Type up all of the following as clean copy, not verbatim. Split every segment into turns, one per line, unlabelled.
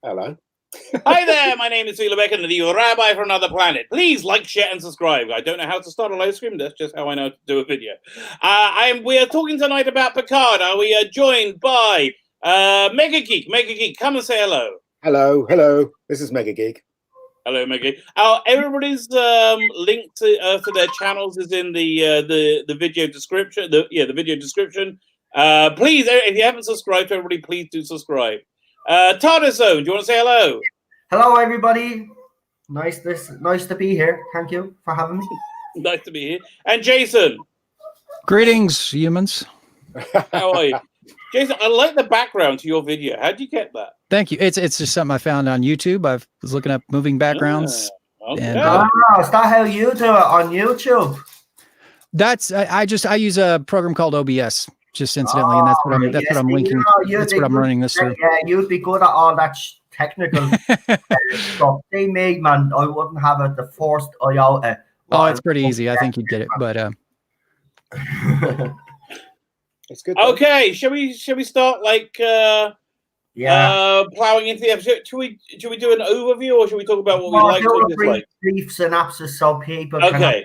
Hello.
Hi there, my name is Vila Beck, and the Rabbi from another planet. Please like, share, and subscribe. I don't know how to start a live stream. That's just how I know to do a video. We are talking tonight about Picard. We are joined by Mega Geek. Mega Geek, come and say hello.
Hello. This is Mega Geek.
Hello, Mega Geek. Everybody's link to their channels is in the video description. The video description. Please, if you haven't subscribed to everybody, please do subscribe. TARDIS Zone, do you want to say hello?
Hello, everybody. Nice to be here. Thank you for having me.
Nice to be here. And Jason.
Greetings, humans.
How are you? Jason, I like the background to your video. How'd you get that?
Thank you. It's just something I found on YouTube. I was looking up moving backgrounds.
Okay.
And,
is that how you do it on YouTube?
That's I use a program called OBS. Just incidentally, and that's what I'm linking. That's what I'm running this through.
Yeah, you'd be good at all that technical stuff. They made, man. I wouldn't have it the first iota.
Oh, it's pretty easy. I think you'd get it, but
it's good.
Okay, shall we start like plowing into the episode? Should we do an overview, or should we talk about what we like?
Do a brief synopsis so people can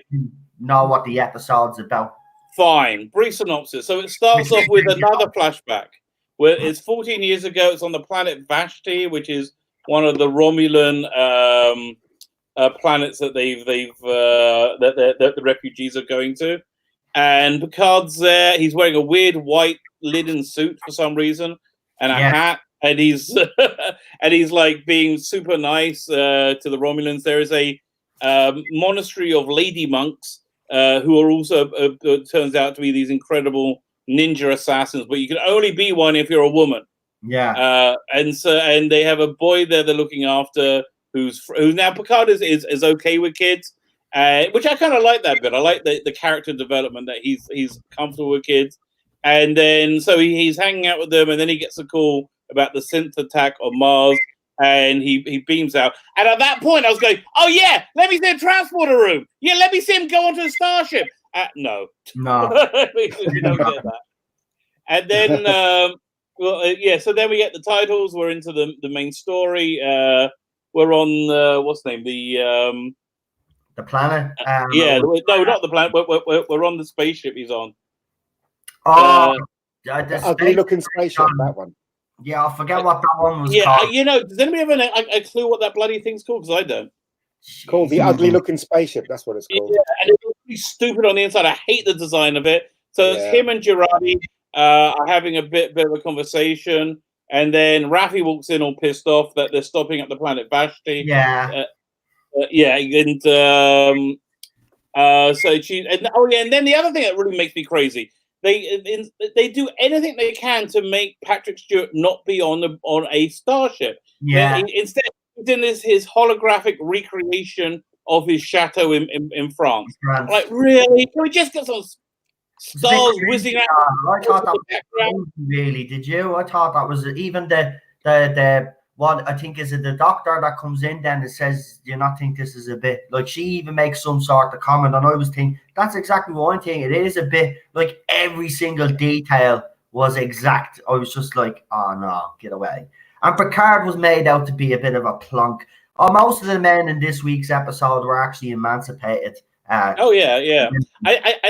know what the episode's about.
Fine, brief synopsis. So it starts off with another flashback where it's 14 years ago. It's on the planet Vashti, which is one of the Romulan planets that that the refugees are going to. And Picard's there. He's wearing a weird white linen suit for some reason and a hat. And he's like being super nice to the Romulans. There is a monastery of lady monks. Who are also turns out to be these incredible ninja assassins, but you can only be one if you're a woman.
Yeah.
And they have a boy there they're looking after who's now Picard is okay with kids, which I kind of like that bit. I like the character development that he's comfortable with kids, and then so he's hanging out with them, and then he gets a call about the synth attack on Mars. And he beams out. And at that point, I was going, oh, yeah, let me see a transporter room. Yeah, let me see him go onto the starship. No.
We
don't get that. And then, so then we get the titles. We're into the main story. We're on, what's the name?
The planet?
No, not the planet. We're on the spaceship he's on.
The ugly-looking spaceship, that one.
Yeah, I forget what that one was called.
Does anybody have a clue what that bloody thing's called? Because I don't.
It's called the ugly-looking spaceship. That's what it's called.
Yeah, and it's really stupid on the inside. I hate the design of it. So it's him and Girardi are having a bit of a conversation, and then Raffi walks in all pissed off that they're stopping at the planet Vashti.
Yeah.
And so she and then the other thing that really makes me crazy. They do anything they can to make Patrick Stewart not be on a starship.
Yeah.
Instead, his holographic recreation of his chateau in France. Like, really? Can we just get some stars whizzing out?
I thought that was really. Did you? I thought that was even the one. I think is it the doctor that comes in then and says, "Do you not think this is a bit like?" She even makes some sort of comment, and I was thinking that's exactly one thing. It is a bit like every single detail was exact. I was just like, "Oh no, get away!" And Picard was made out to be a bit of a plonk. Most of the men in this week's episode were actually emancipated.
I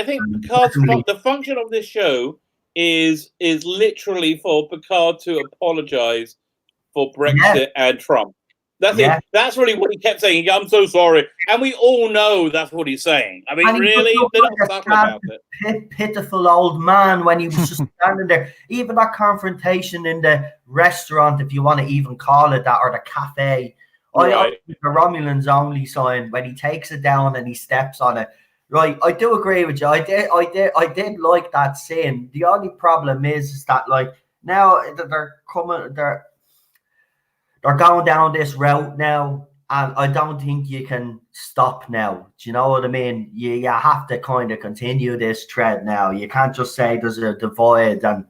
think Picard's the function of this show is literally for Picard to apologize for Brexit and Trump. That's it. That's really what he kept saying. I'm so sorry. And we all know that's what he's saying. I mean, really? They're not subtle about it.
Pitiful old man when he was just standing there. Even that confrontation in the restaurant, if you want to even call it that, or the cafe. I the Romulans only sign when he takes it down and he steps on it. Right, I do agree with you. I did like that scene. The only problem is that like now they're going down this route now, and I don't think you can stop now. Do you know what I mean? You have to kind of continue this thread now. You can't just say there's a divide, and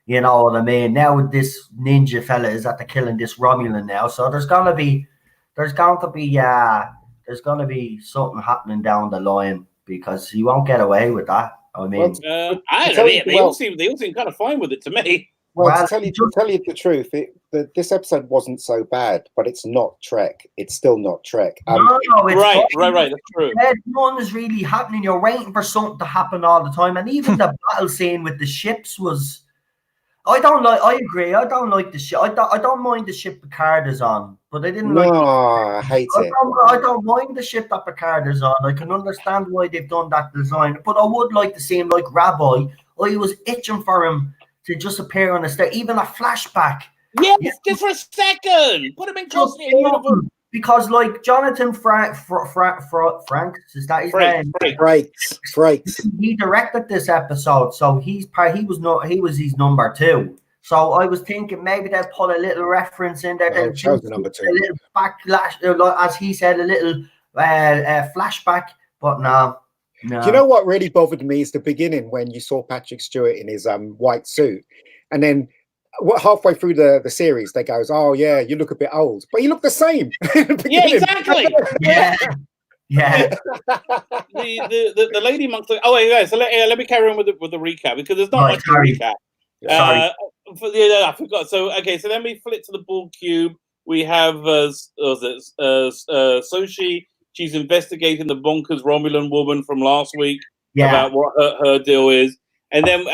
you know what I mean. Now this ninja fella is at the killing this Romulan now, so there's gonna be something happening down the line because he won't get away with that. I mean,
they all seem kind of fine with it to me.
Well, to tell you the truth, this episode wasn't so bad, but it's not Trek. It's still not Trek.
No, it's
right. That's true.
Nothing's really happening. You're waiting for something to happen all the time, and even the battle scene with the ships was. I agree. I don't like the ship. I don't mind the ship Picard is on, but I didn't like.
No, I hate it.
I don't mind the ship that Picard is on. I can understand why they've done that design, but I would like to see him like Rabbi. I was itching for him to just appear on the stage, even a flashback.
Yes, just for a second. Put him in costume.
Because like Jonathan Franks, is that his name?
Frakes.
He directed this episode, so he was his number 2. So I was thinking maybe they'll put a little reference in there.
Well, chose the number 2.
A little backlash, as he said, a little flashback. But no.
You know what really bothered me is the beginning when you saw Patrick Stewart in his white suit, and then halfway through the series, they goes, "Oh yeah, you look a bit old," but you look the same.
Yeah, exactly.
Yeah.
The lady monk. Oh wait, guys. So let me carry on with the recap because there's not much to recap.
Sorry.
I forgot. So okay, so then we flip to the Borg cube. We have Soshi. She's investigating the bonkers Romulan woman from last week about what her deal is. And then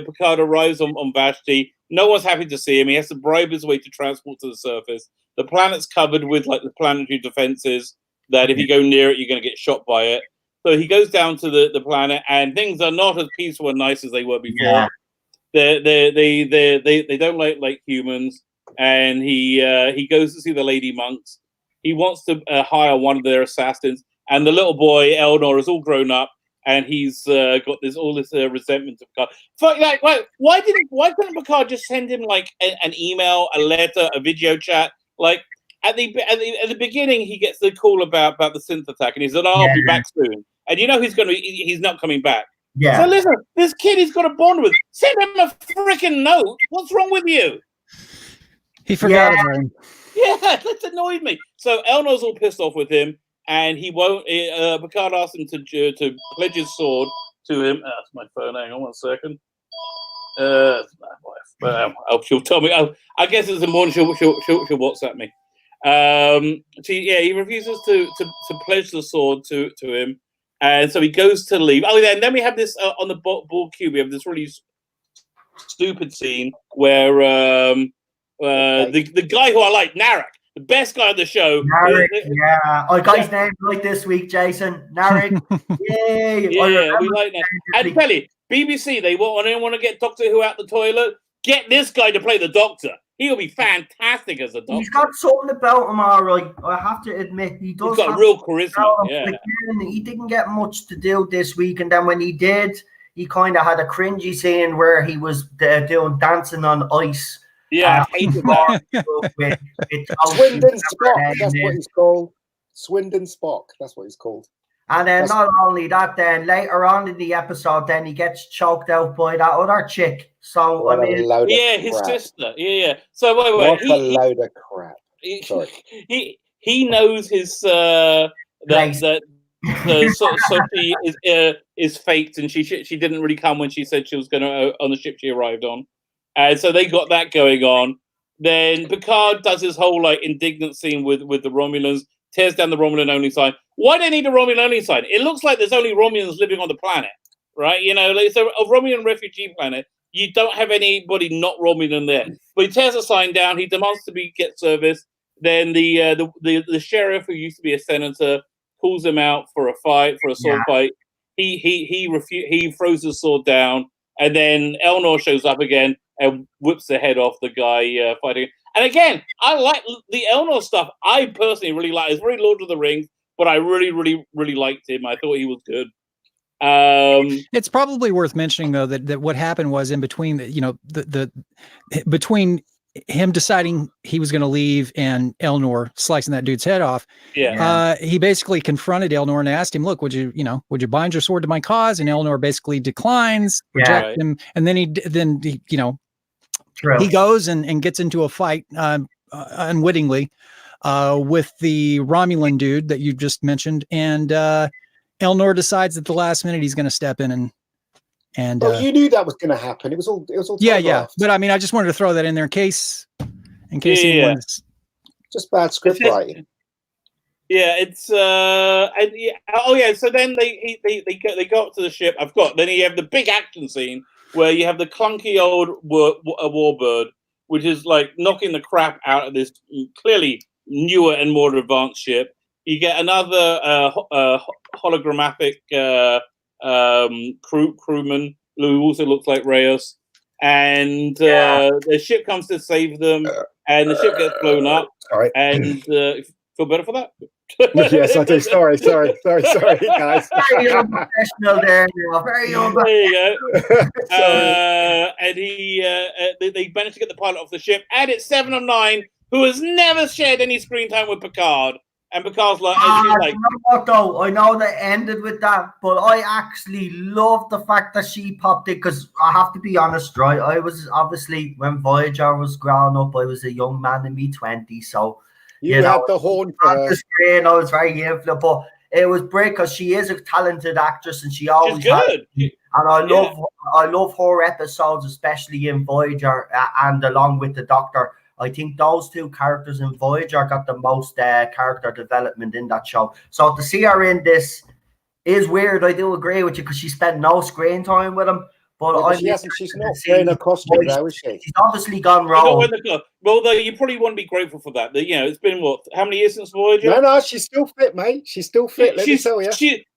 Picard arrives on Vashti. No one's happy to see him. He has to bribe his way to transport to the surface. The planet's covered with like the planetary defenses that if you go near it, you're going to get shot by it. So he goes down to the planet, and things are not as peaceful and nice as they were before. Yeah. They don't like humans, and he goes to see the lady monks. He wants to hire one of their assassins, and the little boy Elnor is all grown up. And he's got all this resentment of Picard. So, like, why couldn't Picard just send him like an email, a letter, a video chat? Like at the beginning, he gets the call about the synth attack, and he said, "I'll be back soon." And you know he's not coming back. Yeah. So listen, this kid he's got a bond with. Send him a freaking note. What's wrong with you?
He forgot about him.
Yeah, that's annoyed me. So Elnor's all pissed off with him. And he won't. Picard asked him to pledge his sword to him. That's my phone. Hang on 1 second. My wife. She'll tell me. I guess it's the morning. She'll WhatsApp me. He refuses to pledge the sword to him, and so he goes to leave. Oh, and then we have this on the Borg cube. We have this really stupid scene where the guy who I like, Narek. The best guy on the show.
Narek, I got his name right this week, Jason. Narek.
Yeah, we like that. And tell you, BBC, they want to get Doctor Who out the toilet. Get this guy to play the Doctor. He'll be fantastic as a Doctor.
He's got something about him, all right. I have to admit, he's
got real charisma. Yeah.
He didn't get much to do this week, and then when he did, he kind of had a cringy scene where he was doing dancing on ice.
Yeah, I hated that.
Swindon Spock, that's what he's called. Swindon Spock, that's what he's called.
And then not only that, then later on in the episode, then he gets choked out by that other chick. So
what his
sister. Yeah. So wait.
What a load of crap. Sorry.
He knows his that Sophie is faked, and she didn't really come when she said she was going to on the ship she arrived on. And so they got that going on. Then Picard does his whole like indignant scene with the Romulans, tears down the Romulan-only sign. Why do they need a Romulan-only sign? It looks like there's only Romulans living on the planet, right? You know, it's a Romulan refugee planet. You don't have anybody not Romulan there. But he tears the sign down. He demands to get service. Then the sheriff, who used to be a senator, calls him out for a fight, for a sword fight. He throws his sword down, and then Elnor shows up again and whips the head off the guy fighting. And again, I like the Elnor stuff. I personally really like it. It's very Lord of the Rings, but I really, really, really liked him. I thought he was good.
It's probably worth mentioning, though, that what happened was in between, between him deciding he was going to leave and Elnor slicing that dude's head off. He basically confronted Elnor and asked him, "Look, would you bind your sword to my cause?" And Elnor basically declines, rejects him, and then he goes and gets into a fight unwittingly with the Romulan dude that you just mentioned, and Elnor decides at the last minute he's going to step in And
you knew that was going to happen. It was all
yeah. But I mean, I just wanted to throw that in there in case anyone's
just bad script writing.
Yeah, it's oh yeah. So then they go up to the ship. Then you have the big action scene where you have the clunky old warbird, which is like knocking the crap out of this clearly newer and more advanced ship. You get another hologrammatic crewman who also looks like Reyes, and the ship comes to save them, and the ship gets blown up.
Sorry.
And feel better for that?
Yes, I do. Sorry, guys.
Very unprofessional there. Very unprofessional.
There you go. And they managed to get the pilot off the ship, and it's 709, who has never shared any screen time with Picard. And Picard's like,
you know what though? I know they ended with that, but I actually love the fact that she popped it, because I have to be honest, right? I was obviously, when Voyager was growing up, I was a young man in me 20s, so
you had the horn for her.
Screen, I was very influenced, but it was great because she is a talented actress, and she always
She's good.
And I love her episodes, especially in Voyager and along with the Doctor. I think those two characters in Voyager got the most character development in that show. So to see her in this is weird. I do agree with you, because she spent no screen time with him. But
she's not wearing a costume now, is she?
She's obviously gone wrong.
Well, though, you probably want to be grateful for that. You know, it's been how many years since Voyager?
No, she's still fit, mate. She's still fit. Let me tell you.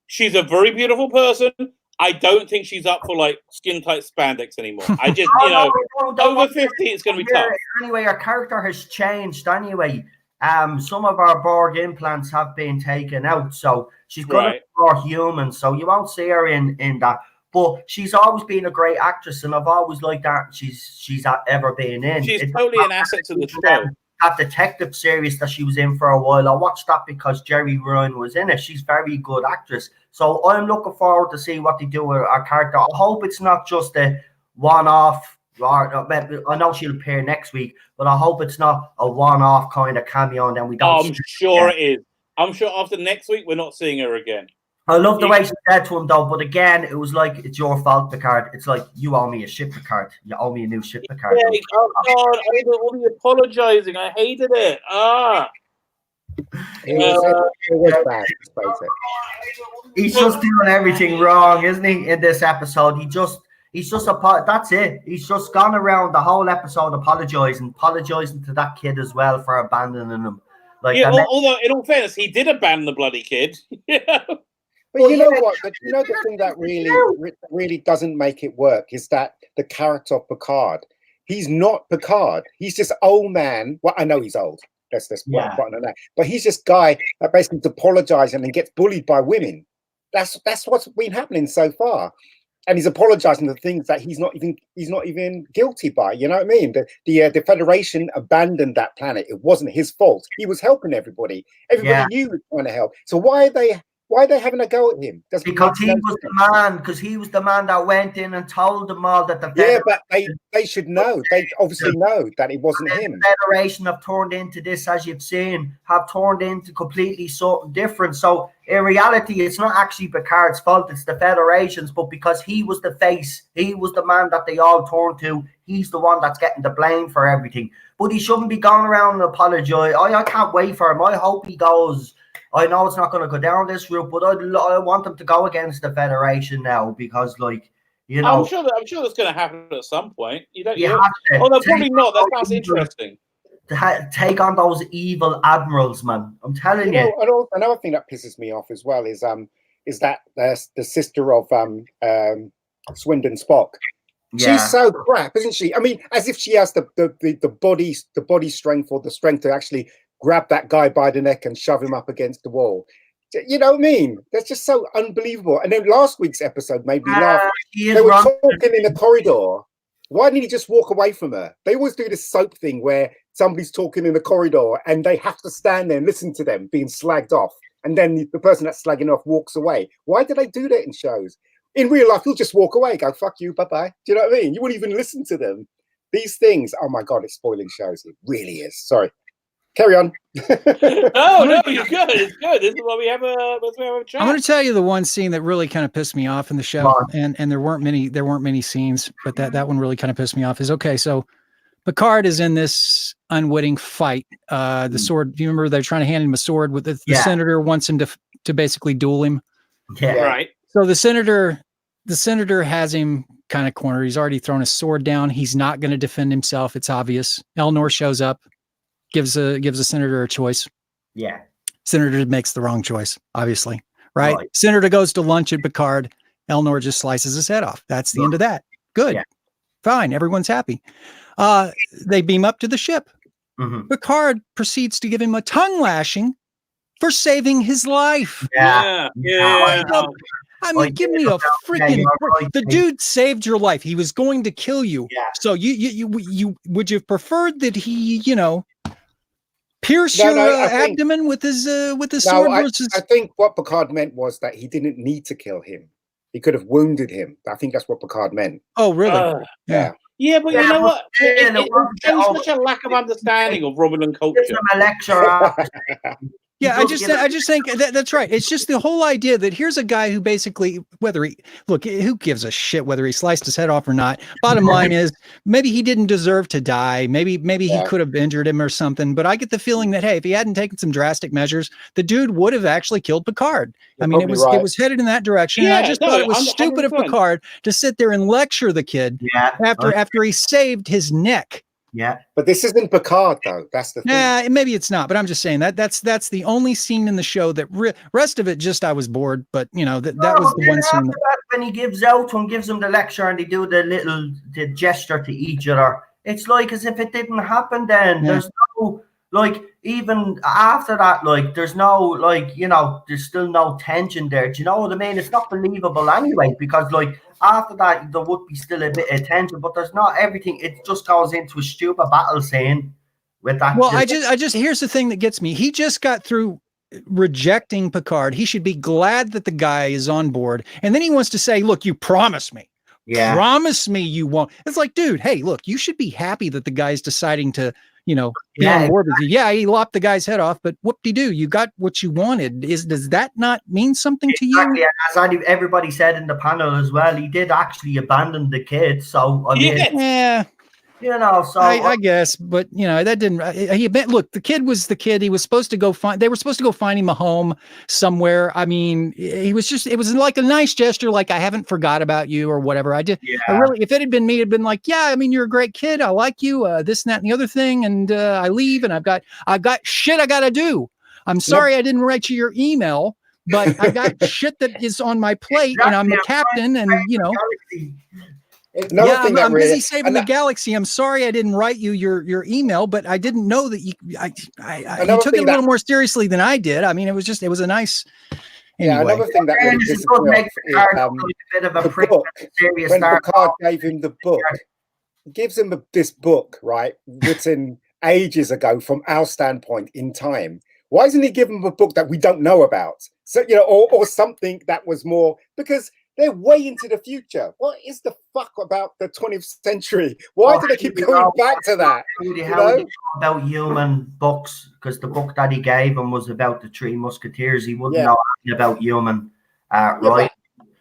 She's a very beautiful person. I don't think she's up for like skin tight spandex anymore. I just, over 50, it's going to be tough.
Anyway, her character has changed. Anyway, some of our Borg implants have been taken out, so she's going to be more human. So you won't see her in that. But she's always been a great actress, and I've always liked that she's ever been in.
She's totally an asset to the show.
That detective series that she was in for a while, I watched that because Jerry Ryan was in it. She's a very good actress. So I'm looking forward to see what they do with our character. I hope it's not just a one-off. I know she'll appear next week, but I hope it's not a one-off kind of cameo, and then we don't.
I'm sure it is. I'm sure after next week, we're not seeing her again.
I love the way she said to him, though. But again, it was like, it's your fault, Picard. It's like, you owe me a ship, Picard. You owe me a new ship, Picard.
Yeah, oh, God. I did all the apologizing. I hated it.
He's just doing everything wrong, isn't he, in this episode? He's just that's it. He's just gone around the whole episode apologizing to that kid as well for abandoning him. Like,
yeah, although in all fairness, he did abandon the bloody kid.
But you know what? The thing that really doesn't make it work is that the character of Picard. He's not Picard. He's just old man. Well, I know he's old. That's button on that. But he's just guy that basically apologizing and gets bullied by women. That's what's been happening so far. And he's apologizing for things that he's not even guilty by. You know what I mean? The Federation abandoned that planet. It wasn't his fault. He was helping everybody. Everybody knew he was trying to help. So why are they having a go at him?
Because he was the man. Because he was the man that went in and told them all that the Federation.
Yeah, but they should know. They obviously know that it wasn't him.
The Federation have turned into this, as you've seen, have turned into completely something different. So in reality, it's not actually Picard's fault. It's the Federation's. But because he was the face, he was the man that they all turned to. He's the one that's getting the blame for everything. But he shouldn't be going around and apologize. I can't wait for him. I hope he goes. I know it's not going to go down this route, but I want them to go against the Federation now, because, like, you know,
I'm sure that's going to happen at some point. Although probably not. That sounds interesting.
To take on those evil admirals, man. I'm telling you.
And another thing that pisses me off as well is that the sister of Swindon Spock. Yeah. She's so crap, isn't she? I mean, as if she has the body strength or the strength to actually grab that guy by the neck and shove him up against the wall. You know what I mean? That's just so unbelievable. And then last week's episode made me laugh. They were talking in the corridor. Why didn't he just walk away from her? They always do this soap thing where somebody's talking in the corridor and they have to stand there and listen to them being slagged off. And then the person that's slagging off walks away. Why do they do that in shows? In real life, you'll just walk away, go, fuck you, bye-bye. Do you know what I mean? You wouldn't even listen to them. These things, oh my God, it's spoiling shows. It really is. Sorry. Carry on.
No, you're good. It's good. This is why we have a chat.
I'm going to tell you the one scene that really kind of pissed me off in the show, and there weren't many scenes, but that one really kind of pissed me off. Is okay. So Picard is in this unwitting fight. The sword. Do you remember they're trying to hand him a sword? With the senator wants him to basically duel him.
Yeah.
Right.
So the senator has him kind of cornered. He's already thrown his sword down. He's not going to defend himself. It's obvious. Elnor shows up. Gives the senator a choice.
Yeah.
Senator makes the wrong choice, obviously. Right? Senator goes to lunch at Picard. Elnor just slices his head off. That's the end of that. Good. Yeah. Fine. Everyone's happy. They beam up to the ship. Mm-hmm. Picard proceeds to give him a tongue lashing for saving his life.
Yeah.
I mean, give me a freaking break. The dude saved your life. He was going to kill you. Yeah. So you would you have preferred that he, pierce your abdomen with his sword?
I think what Picard meant was that he didn't need to kill him. He could have wounded him. I think that's what Picard meant.
Oh, really?
Yeah.
Yeah, but you know what? It shows such a lack of understanding of Romulan culture.
Yeah, I just think that's right. It's just the whole idea that here's a guy who basically, who gives a shit whether he sliced his head off or not. Bottom line is, maybe he didn't deserve to die. Maybe he could have injured him or something. But I get the feeling that, hey, if he hadn't taken some drastic measures, the dude would have actually killed Picard. I mean, it was headed in that direction. Yeah, and I just thought it was stupid of Picard to sit there and lecture the kid after he saved his neck.
Yeah,
but this isn't Picard though. That's the thing.
Yeah, maybe it's not, but I'm just saying that's the only scene in the show that rest of it I was bored. But that was the one scene
when he gives him the lecture and they do the gesture to each other. It's like as if it didn't happen. Then there's no even after that there's no there's still no tension there. Do you know what I mean? It's not believable anyway because after that, there would be still a bit of tension, but there's not everything. It just goes into a stupid battle scene with that.
Well, I just here's the thing that gets me. He just got through rejecting Picard. He should be glad that the guy is on board. And then he wants to say, look, you promised me. Yeah. Promise me you won't. It's like, dude, hey, look, you should be happy that the guy's deciding to, be on board with you. Yeah, he lopped the guy's head off, but whoop-de-doo, you got what you wanted. Does that not mean something to you?
As everybody said in the panel as well, he did actually abandon the kid. So I mean, so
I guess, but that didn't. Look, the kid was the kid. He was supposed to go find. They were supposed to go find him a home somewhere. I mean, it was like a nice gesture, like I haven't forgot about you or whatever. I really, if it had been me, it'd been like, yeah, I mean, you're a great kid. I like you. This and that and the other thing, and I leave, and I've got shit I gotta do. I'm sorry I didn't write you your email, but I got shit that is on my plate, and I'm the captain, and I'm busy saving the galaxy. I'm sorry I didn't write you your email, but I didn't know that you took it a little more seriously than I did. I mean, it was a nice. Anyway.
Yeah, another thing that really pisses me off is when Picard gave him the book, he gives him this book, right, written ages ago from our standpoint in time. Why isn't he giving him a book that we don't know about? So or something that was more because. They're way into the future. What is the fuck about the 20th century? Why do they keep going back to that?
About human books, because the book that he gave him was about the Three Musketeers. He wouldn't know anything about human, right?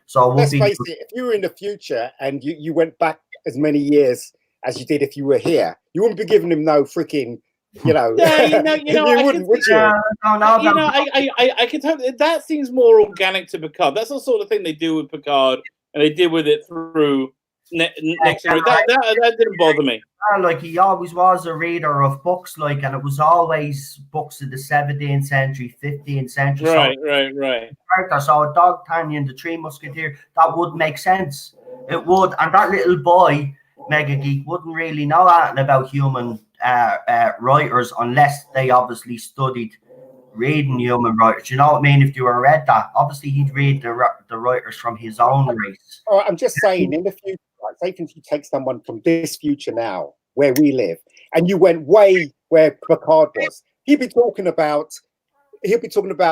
So
let's face it, if you were in the future and you went back as many years as you did if you were here, you wouldn't be giving him no freaking. You wouldn't, would you?
I can tell that seems more organic to Picard. That's the sort of thing they do with Picard, and they did with it through next. That didn't bother me.
He always was a reader of books, and it was always books of the 17th century, 15th century.
Right.
So a D'Artagnan, the Three Musketeers, that would make sense. It would, and that little boy, Mega Geek, wouldn't really know anything about human. Writers unless they obviously studied reading human writers. You know what I mean? If you were read that, obviously he'd read the writers from his own race.
Oh, I'm just saying, in the future, say if you take someone from this future now, where we live, and you went way where Picard was, he'd be talking about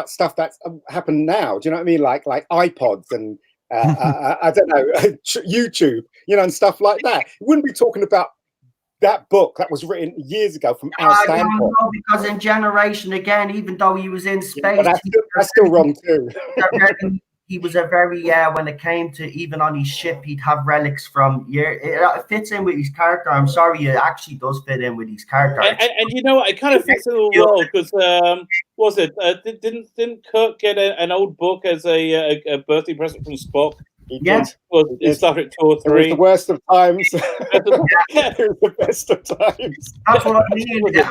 stuff that's happened now. Do you know what I mean? Like iPods and I don't know, YouTube, and stuff like that. He wouldn't be talking about that book that was written years ago from our standpoint.
No, because in Generation, again, even though he was in space,
but that's still wrong too.
He was a very when it came to even on his ship, he'd have relics from it fits in with his character. I'm sorry, it actually does fit in with his character.
And you know what? It kind of fits in the role because was it didn't Kirk get an old book as a birthday present from Spock?
Yes.
Well, it started 2 or 3.
It was the worst of times. It was the best of times.
That's what I mean.
That's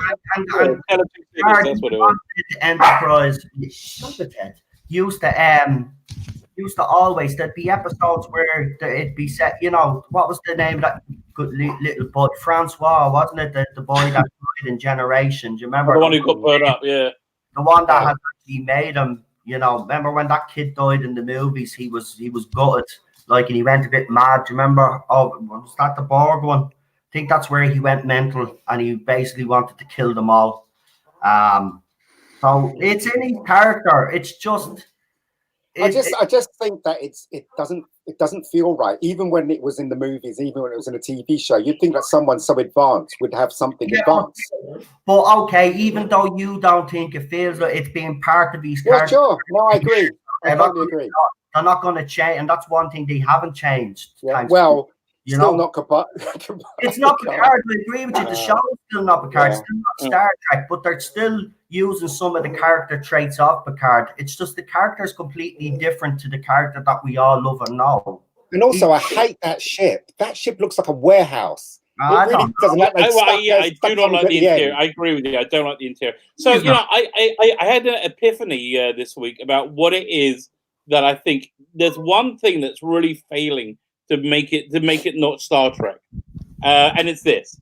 what it was.
The Enterprise used to always there'd be episodes where it'd be set. You know, what was the name of that good little boy? Francois, wasn't it? The boy that died in Generation. Do you remember?
The one who got burned up, yeah.
The one that had actually made him. You know, remember when that kid died in the movies? He was gutted, like, and he went a bit mad. Do you remember? Oh, was that the Borg one? I think that's where he went mental, and he basically wanted to kill them all. So it's in his character. It's just. I
just think that it doesn't feel right. Even when it was in the movies, even when it was in a TV show, you'd think that someone so advanced would have something advanced.
But okay, even though you don't think it feels like it's being part of his character.
Sure. No, I agree. I totally agree.
They're not going to change, and that's one thing they haven't changed.
Yeah, well, you still not Picard.
It's not Picard. I agree with you. The show is still not Picard. It's still not Star Trek, but they're still using some of the character traits of Picard. It's just the character is completely different to the character that we all love and know.
And also, I hate that ship. That ship looks like a warehouse. I do not like
the interior. I agree with you. I don't like the interior. So, you know, I had an epiphany this week about what it is that I think there's one thing that's really failing to make it not Star Trek, and it's this: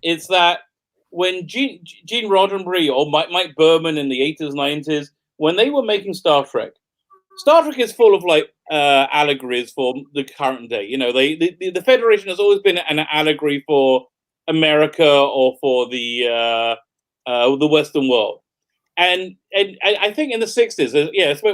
it's that when Gene Roddenberry or Mike Berman in the 80s, 90s, when they were making Star Trek is full of like allegories for the current day. You know, the Federation has always been an allegory for America or for the Western world. And I think in the 60s,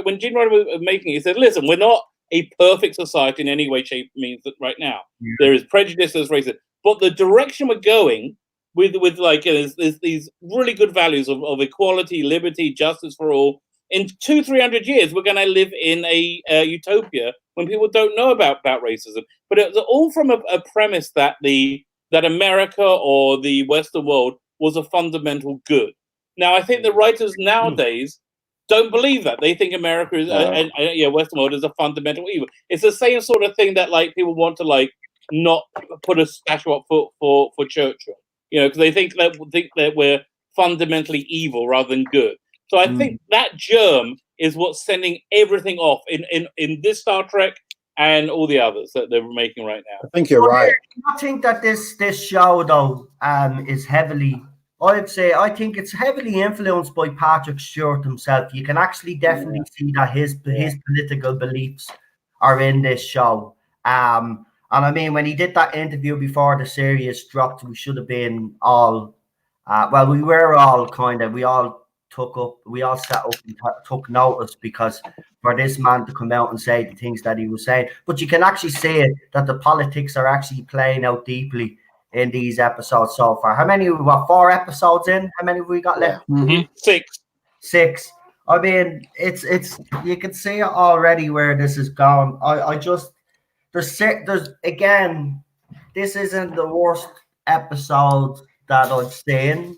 when Gene Roddenberry was making it, he said, listen, we're not a perfect society in any way, shape, means that right now. Yeah. There is prejudice, there's racism. But the direction we're going with like, there's these really good values of equality, liberty, justice for all. In 200-300 years, we're going to live in a utopia when people don't know about racism. But it's all from a premise that America or the Western world was a fundamental good. Now, I think the writers nowadays don't believe that. They think America is Western world is a fundamental evil. It's the same sort of thing that like people want to like not put a statue up for Churchill, you know, because they think that we're fundamentally evil rather than good. So I think that germ is what's sending everything off in this Star Trek and all the others that they're making right now.
I think you're right.
I think that this show though is heavily. I think it's heavily influenced by Patrick Stewart himself. You can actually definitely see that his political beliefs are in this show. And I mean, when he did that interview before the series dropped, we should have been all, we were all we all sat up and took notice, because for this man to come out and say the things that he was saying. But you can actually see it, that the politics are actually playing out deeply in these episodes so far. How many? 4 episodes in? How many have we got left?
Mm-hmm. 6.
I mean, it's you can see already where this is going. There's again, this isn't the worst episode that I've seen.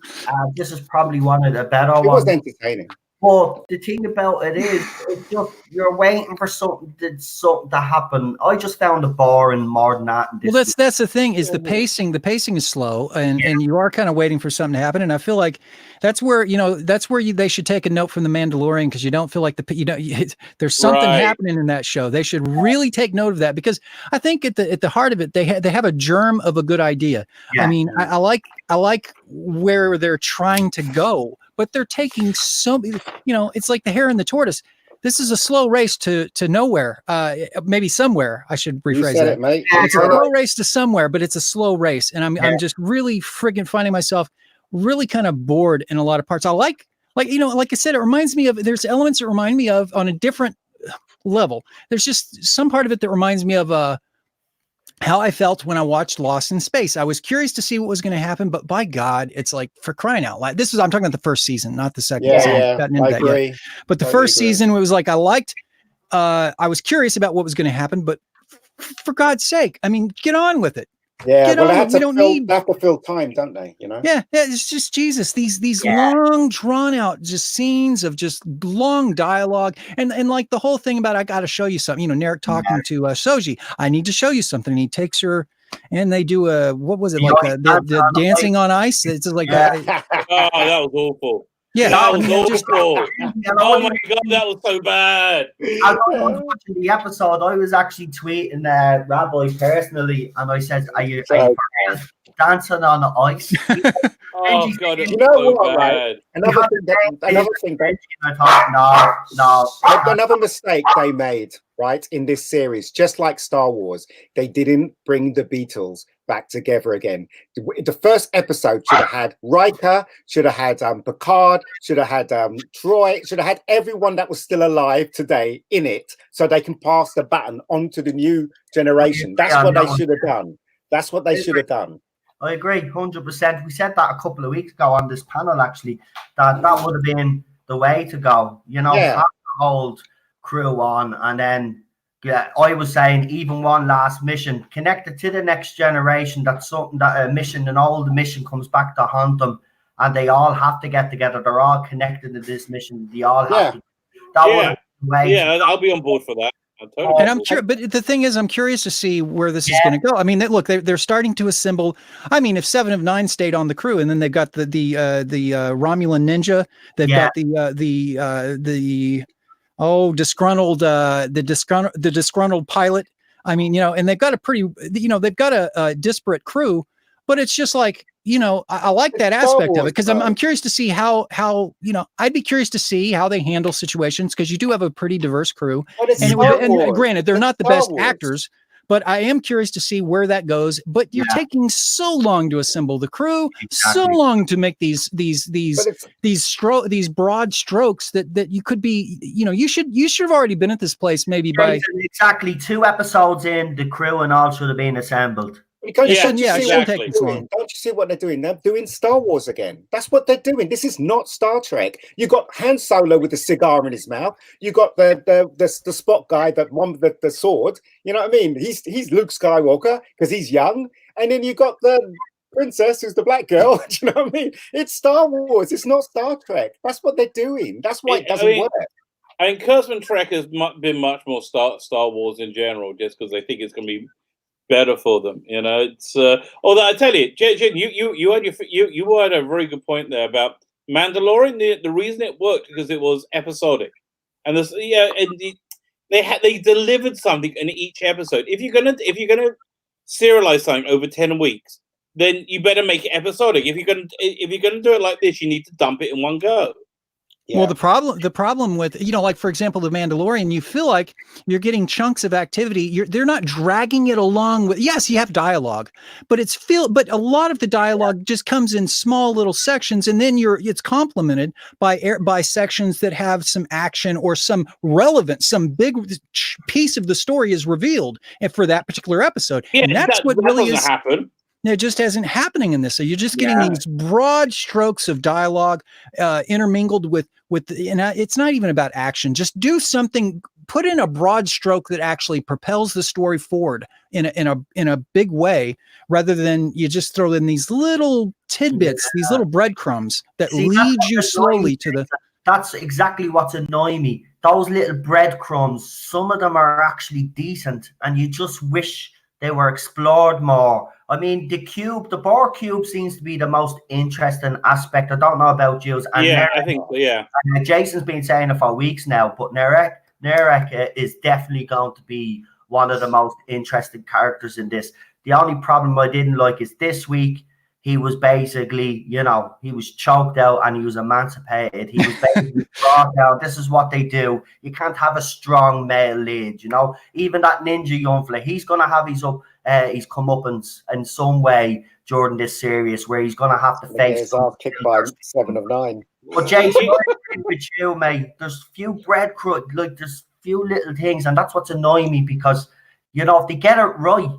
This is probably one of the better ones.
It was entertaining.
But the thing about it is, it's just, you're waiting for something to happen. I just found it boring more than that.
Well, that's the thing, is the pacing. The pacing is slow, and you are kind of waiting for something to happen. And I feel like that's where they should take a note from the Mandalorian, because you don't feel like there's something happening in that show. They should really take note of that, because I think at the heart of it, they have a germ of a good idea. Yeah. I mean, I like where they're trying to go, but they're taking it's like the hare and the tortoise. This is a slow race to nowhere. Maybe somewhere. I should rephrase that.
It, mate.
It's a slow race to somewhere, but it's a slow race. And I'm just really friggin' finding myself really kind of bored in a lot of parts. I like I said, it reminds me of, there's elements that remind me of on a different level. There's just some part of it that reminds me of how I felt when I watched Lost in Space. I was curious to see what was going to happen, but by God, it's like, for crying out loud. I'm talking about the first season, not the second.
Yeah, I agree.
Yet. But the first season, it was like, I was curious about what was going to happen, but for God's sake, I mean, get on with it.
Yeah, well, they have to fill time, don't they? You know.
Yeah, it's just Jesus. These long, drawn out just scenes of just long dialogue, and like the whole thing about I got to show you something. You know, Narek talking to Soji. I need to show you something. And he takes her, and they do what was it like the dancing on ice? It's like
oh, that was awful.
Yeah,
that was awful. Oh my God, that was so bad.
I was watching the episode. I was actually tweeting Rabbi personally, and I said, "Are you dancing on the ice?"
Oh God,
you know so what? Right? Another mistake they made, right, in this series, just like Star Wars, they didn't bring the Beatles back together again. The first episode should have had Riker, should have had Picard, should have had Troy, should have had everyone that was still alive today in it, so they can pass the baton on to the new generation. That's what they should have done. That's what they should have done.
I agree, 100%. We said that a couple of weeks ago on this panel, actually, that would have been the way to go. You know, have the old crew on, and then I was saying even one last mission connected to the next generation. That's something that an old mission comes back to haunt them, and they all have to get together. They're all connected to this mission. They all have to.
I'll be on board for that.
And I'm curious, but the thing is, I'm curious to see where this is going to go. I mean, look, they're starting to assemble. I mean, if 7 of 9 stayed on the crew, and then they've got the Romulan ninja, they've got the disgruntled pilot. I mean, you know, and they've got a disparate crew, but it's just like, you know, I like that aspect of it, because I'm curious to see how, you know, I'd be curious to see how they handle situations, because you do have a pretty diverse crew. And granted, they're not the best actors, but I am curious to see where that goes. But you're taking so long to assemble the crew, so long to make these broad strokes that you could be, you know, you should have already been at this place maybe by
exactly 2 episodes in. The crew and all should have been assembled.
Don't you see what they're doing? They're doing Star Wars again. That's what they're doing. This is not Star Trek. You got Han Solo with a cigar in his mouth. You got the Spock guy that won the sword. You know what I mean? He's Luke Skywalker because he's young. And then you got the princess who's the black girl. Do you know what I mean? It's Star Wars. It's not Star Trek. That's what they're doing. That's why it doesn't work.
I mean, Kurtzman Trek has been much more Star Wars in general, just because they think it's going to be better for them, you know. It's although I tell you, Jen, you had a very good point there about Mandalorian. The reason it worked because it was episodic, and they delivered something in each episode. If you're gonna serialize something over 10 weeks, then you better make it episodic. If you're gonna do it like this, you need to dump it in one go.
Yeah. Well, the problem with, you know, like, for example, The Mandalorian, you feel like you're getting chunks of activity. They're not dragging it along with, yes, you have dialogue, but but a lot of the dialogue just comes in small little sections, and then it's complemented by sections that have some action or some relevance, some big piece of the story is revealed for that particular episode. Yeah, and that's what really is happen. It just isn't happening in this. So you're just getting these broad strokes of dialogue intermingled with and it's not even about action. Just do something, put in a broad stroke that actually propels the story forward in a big way, rather than you just throw in these little tidbits, these little breadcrumbs that lead you slowly to the.
That's exactly what's annoying me. Those little breadcrumbs, some of them are actually decent, and you just wish they were explored more. I mean, the Borg cube seems to be the most interesting aspect. I don't know about Jules. And
Narek, I think so, yeah.
Jason's been saying it for weeks now, but Narek is definitely going to be one of the most interesting characters in this. The only problem I didn't like is this week, he was basically, you know, he was choked out and he was emancipated. He was basically brought down. This is what they do. You can't have a strong male lead, you know. Even that ninja young fella, he's going to have his comeuppance in some way during this series, where he's going to have to face.
He's off kicked by 7 of 9.
But Jason, I agree with you, mate. There's few breadcrumbs, like there's few little things, and that's what's annoying me, because, you know, if they get it right,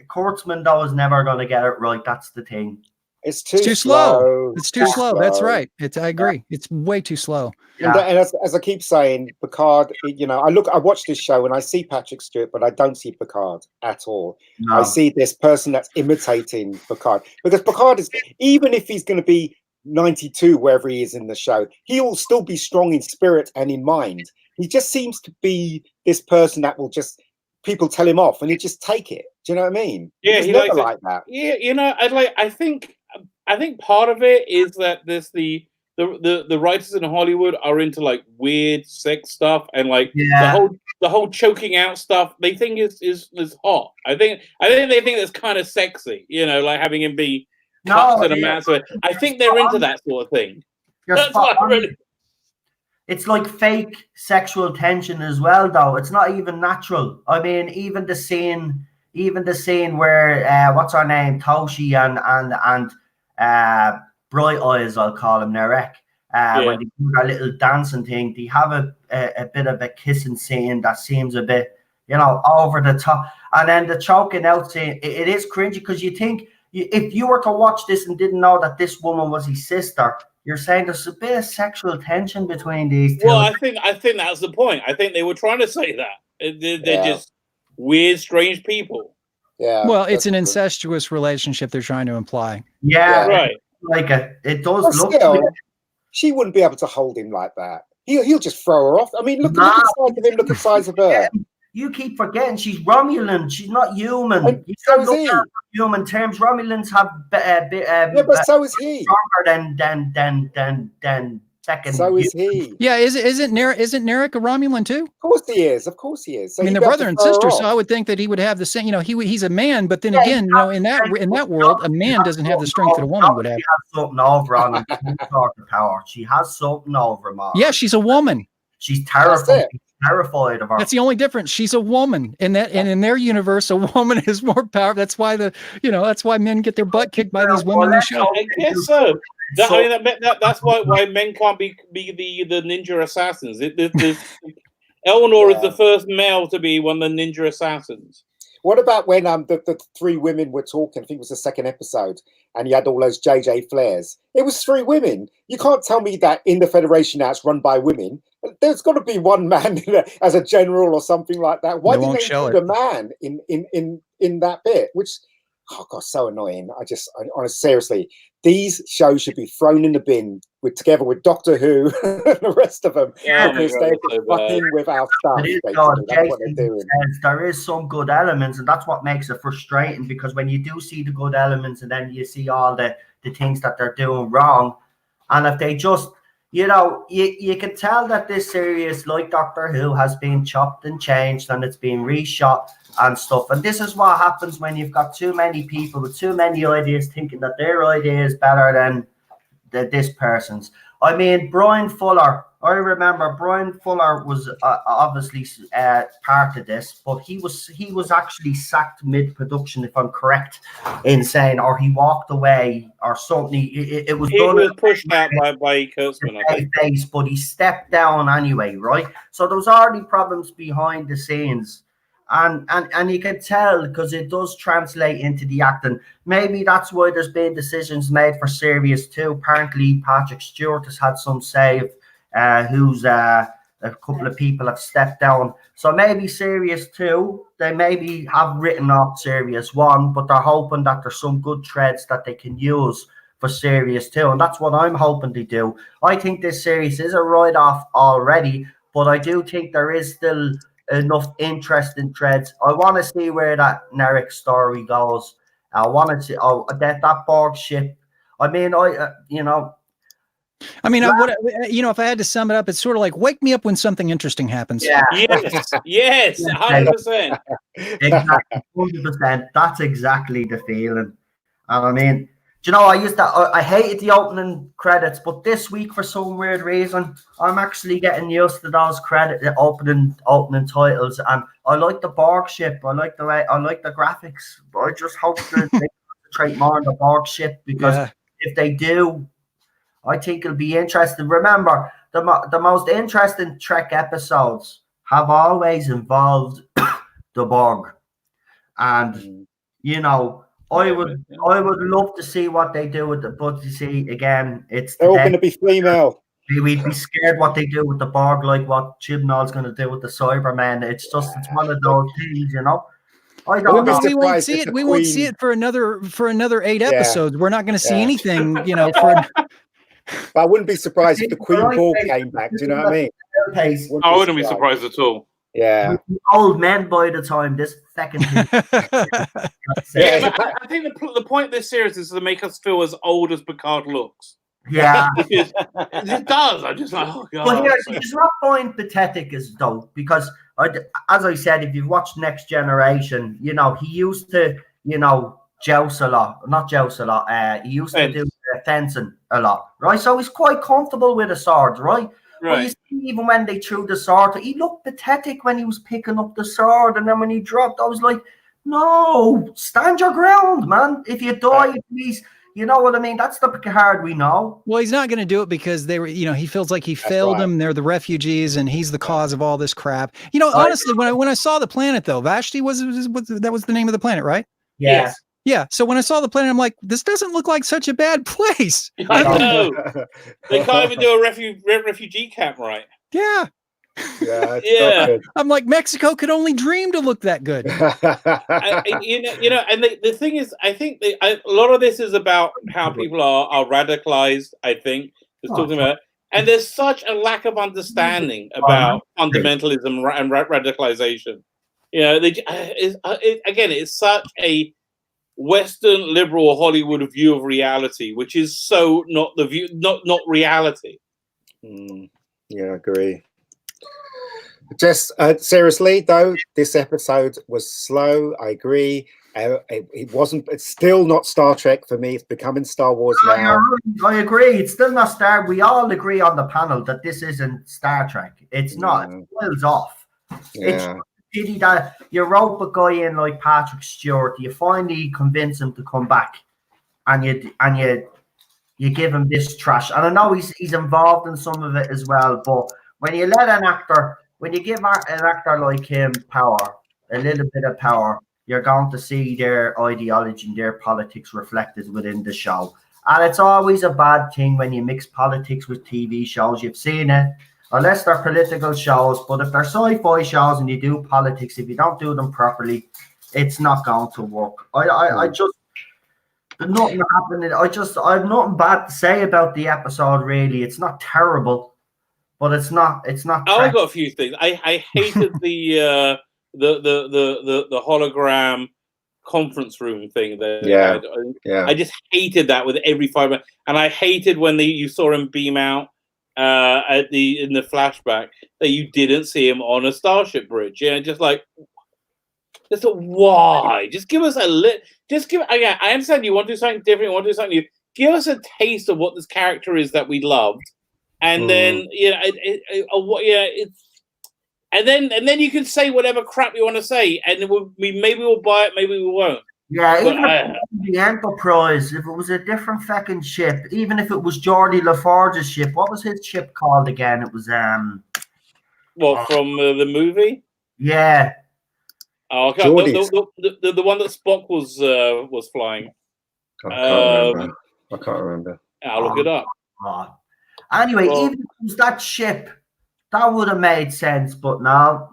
Kurtzman though is never going to get it right. That's the thing.
It's too slow.
It's too slow. That's right. I agree. It's way too slow.
Yeah. And as I keep saying, Picard, I watch this show and I see Patrick Stewart, but I don't see Picard at all. No. I see this person that's imitating Picard, because Picard is, even if he's going to be 92, wherever he is in the show, he will still be strong in spirit and in mind. He just seems to be this person that will just, people tell him off and he just take it. Do you know what I mean?
Yeah,
he's never like that.
Yeah, I think part of it is that there's the writers in Hollywood are into like weird sex stuff and like the whole choking out stuff. They think is hot. I think they think it's kind of sexy. Like having him be cut to the mass. I think they're into that sort of thing. That's what I really.
It's like fake sexual tension as well, though. It's not even natural. I mean, even the scene where what's her name, Toshi and Bright Eyes, I'll call him, Narek. When they do that little dancing thing, they have a bit of a kissing scene that seems a bit, over the top. And then the choking out scene, it is cringy, because you think, if you were to watch this and didn't know that this woman was his sister, you're saying there's a bit of sexual tension between these two.
Well, I think that's the point. I think they were trying to say that. They're just weird, strange people.
Yeah.
Well, it's an incestuous relationship they're trying to imply.
Yeah,
right.
Like it does look.
Still, she wouldn't be able to hold him like that. He'll just throw her off. I mean, look at the size of him. Look at the size of her.
You keep forgetting she's Romulan. She's not human.
And so is he.
Human terms, Romulans have
but so is he.
Stronger than second.
So is he.
Yeah, isn't Narek a Romulan too?
Of course he is. Of course he is. So
I mean, they're brother and sister, so I would think that he would have the same. He's a man, but then again, in that world, a man doesn't have the strength that a woman would have.
She has something over on him. Power. She has something over him.
Yeah, she's a woman.
She's terrified. Terrified of her.
That's the only difference. She's a woman, and in their universe, a woman is more powerful. That's why that's why men get their butt kicked by these women in the show.
I guess so. That's why men can't be the ninja assassins. Eleanor is the first male to be one of the ninja assassins.
What about when the three women were talking? I think it was the second episode, and you had all those JJ flares. It was three women. You can't tell me that in the Federation now it's run by women. There's got to be one man as a general or something like that. Why didn't they include a man in that bit? Which, oh god, so annoying. Honestly, seriously, these shows should be thrown in the bin together with Doctor Who and the rest of them, because they're fucking with our stuff. That's what they're doing.
There is some good elements, and that's what makes it frustrating, because when you do see the good elements and then you see all the things that they're doing wrong, and if they just, you can tell that this series, like Doctor Who, has been chopped and changed, and it's been reshot and stuff. And this is what happens when you've got too many people with too many ideas thinking that their idea is better than this person's. I mean, Brian Fuller. I remember Brian Fuller was obviously part of this, but he was actually sacked mid-production, if I'm correct in saying, or he walked away or something. It was done.
He was pushed out by Kurtzman, I think.
But he stepped down anyway, right? So there was already problems behind the scenes. And you can tell, because it does translate into the acting. Maybe that's why there's been decisions made for Series 2. Apparently, Patrick Stewart has had some say, who's a couple of people have stepped down. So maybe Series 2, they maybe have written off Series 1, but they're hoping that there's some good threads that they can use for Series 2. And that's what I'm hoping to do. I think this series is a write-off already, but I do think there is still enough interesting threads. I want to see where that Narek story goes. I want to see that Borg ship. I mean,
if I had to sum it up, it's sort of like wake me up when something interesting happens.
Yeah.
Yes, 100%.
Exactly, 100%. That's exactly the feeling. And I mean, I hated the opening credits, but this week for some weird reason, I'm actually getting used to those opening titles, and I like the Borg ship. I like the graphics. I just hope they concentrate more on the Borg ship, because if they do, I think it'll be interesting. Remember, the most interesting Trek episodes have always involved the Borg. And you know, I would love to see what they do with it, but you see, again, they're
all going to be female.
We'd be scared what they do with the Borg, like what Chibnall's going to do with the Cybermen. It's one of those things, you know. I don't know.
We won't see it. We won't see it for another 8 episodes. We're not going to see anything, you know. But
I wouldn't be surprised if the Queen Borg came back. Do you know what I mean?
I wouldn't be surprised at all.
Yeah,
old men by the time this second.
Yeah, I think the point of this series is to make us feel as old as Picard looks.
Yeah,
it does. I just like, oh god.
Well, here, it's not find pathetic as though, because as I said, if you've watched Next Generation, you know he used to, you know, joust a lot. Not joust a lot. He used to do fencing a lot, right? So he's quite comfortable with the swords, right? Well, you see, even when they threw the sword, he looked pathetic when he was picking up the sword, and then when he dropped, I was like, no, stand your ground, man. If you die, please. You know what I mean? That's the Picard we know.
Well, he's not going to do it because they were, you know, he feels like he failed them. They're the refugees, and he's the cause of all this crap. You know, honestly, when I saw the planet, though, Vashti was the name of the planet, right?
Yes.
Yeah. So when I saw the planet, I'm like, this doesn't look like such a bad place.
I know. They can't even do a refugee camp, right?
Yeah.
Yeah.
I'm like, Mexico could only dream to look that good.
you know, and the thing is, I think a lot of this is about how people are radicalized. I think just talking about, and there's such a lack of understanding about fundamentalism and radicalization. You know, again, it's such a Western liberal Hollywood view of reality, which is so not the view, not reality.
Yeah, I agree. Just seriously though, this episode was slow. I agree. It wasn't. It's still not Star Trek for me. It's becoming Star Wars now.
I agree. It's still not Star. We all agree on the panel that this isn't Star Trek. It's not. It's miles off.
Yeah.
It's pity that you rope a guy in like Patrick Stewart. You finally convince him to come back, and you give him this trash. And I know he's involved in some of it as well. But when you let an actor. When you give an actor like him power, a little bit of power, you're going to see their ideology and their politics reflected within the show. And it's always a bad thing when you mix politics with TV shows. You've seen it, unless they're political shows. But if they're sci-fi shows and you do politics, if you don't do them properly, it's not going to work. I just nothing happened. I have nothing bad to say about the episode. Really, it's not terrible. But it's not.
I've got a few things. I hated the hologram conference room thing. I just hated that with every fiber. And I hated when you saw him beam out in the flashback that you didn't see him on a starship bridge. Yeah, just why? Just give us a lit. Just give. Again, I understand you want to do something different. You want to do something new. Give us a taste of what this character is that we loved. And then and then you can say whatever crap you want to say, and maybe we'll buy it, maybe we won't.
Yeah, even the Enterprise, if it was a different fucking ship, even if it was Geordie LaForge's ship, what was his ship called again? It was from
the movie?
Yeah.
Oh, okay. The one that Spock was flying.
I can't remember.
I'll look it up.
Anyway, even if it was that ship, that would have made sense. But no.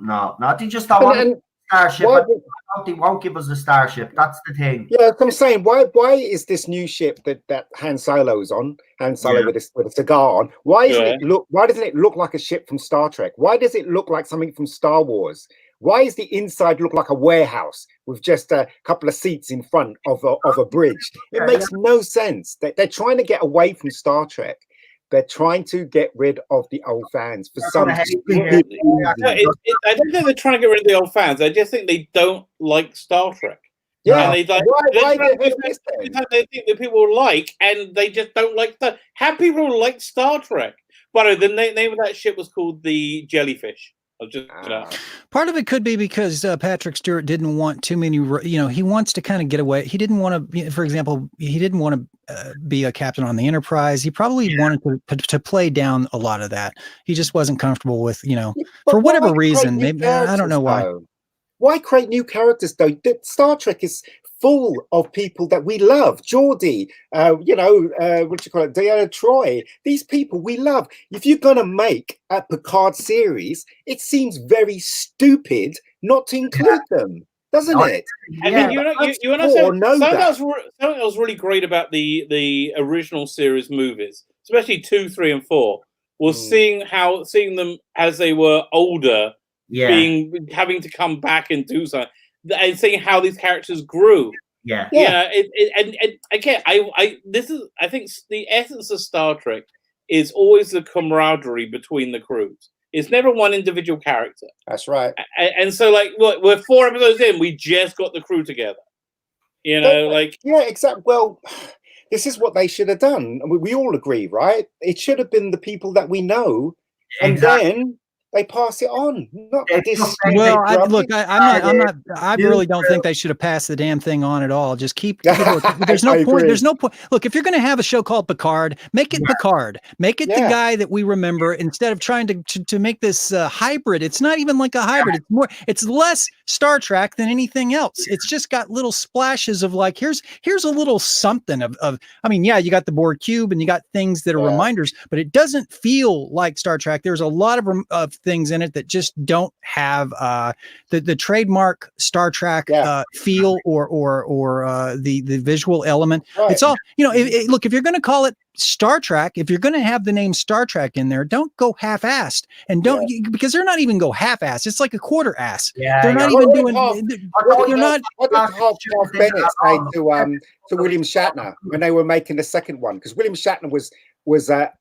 They just don't want a starship. They won't give us a starship. That's the thing.
Yeah, I'm saying, why is this new ship that Han Solo's on? Han Solo with a cigar on. Why doesn't it look like a ship from Star Trek? Why does it look like something from Star Wars? Why does the inside look like a warehouse with just a couple of seats in front of a bridge? It makes no sense. They're trying to get away from Star Trek. They're trying to get rid of the old fans for some reason.
I don't think they're trying to get rid of the old fans. I just think they don't like Star Trek.
Yeah,
and why they think that people like, and they just don't like that. Have people like Star Trek? But the name of that ship was called the Jellyfish.
Part of it could be because Patrick Stewart didn't want too many, he wants to kind of get away. He didn't want to, for example, he didn't want to be a captain on the Enterprise. He probably wanted to play down a lot of that. He just wasn't comfortable with, for whatever reason. Maybe, I don't know why.
Why create new characters though? Star Trek is full of people that we love. Geordie, what do you call it? Deanna Troi. These people we love. If you're gonna make a Picard series, it seems very stupid not to include them, doesn't it?
I mean, you know, something that was really great about the original series movies, especially 2, 3, and 4, was seeing them as they were older, having to come back and do something, and seeing how these characters grew.
Yeah.
And again, I think the essence of Star Trek is always the camaraderie between the crews. It's never one individual character.
That's right.
And so, like, look, we're 4 episodes in, we just got the crew together. You know,
exactly. Well, this is what they should have done. We all agree, right? It should have been the people that we know, and then they pass it on. Not this.
Well, I really don't think they should have passed the damn thing on at all. Just keep there's no point. There's no point. Look, if you're going to have a show called Picard, make it Picard. Make it the guy that we remember, instead of trying to make this hybrid. It's not even like a hybrid. It's less Star Trek than anything else. It's just got little splashes of like, here's a little something of I mean, you got the Borg cube and you got things that are reminders, but it doesn't feel like Star Trek. There's a lot of things in it that just don't have the trademark Star Trek feel or the visual element. Right. It's all, look, if you're going to call it Star Trek, if you're going to have the name Star Trek in there, don't go half-assed, and because they're not even go half-assed. It's like a quarter-ass. They're not even doing. They're not.
What did Half Bennett say to William Shatner when they were making the second one? Because William Shatner was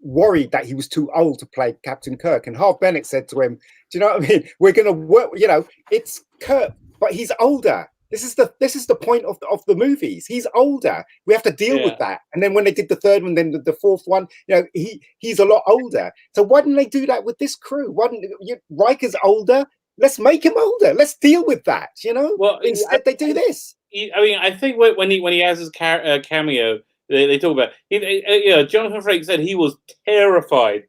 worried that he was too old to play Captain Kirk, and Half Bennett said to him, "Do you know what I mean? We're going to work. It's Kirk, but he's older. This is the point of the movies. He's older. We have to deal with that." And then when they did the third one, then the fourth one, he's a lot older. So why didn't they do that with this crew? Why didn't Riker's older? Let's make him older. Let's deal with that. Well, instead they do this.
I mean, I think when he has his cameo, they talk about Jonathan Frakes said he was terrified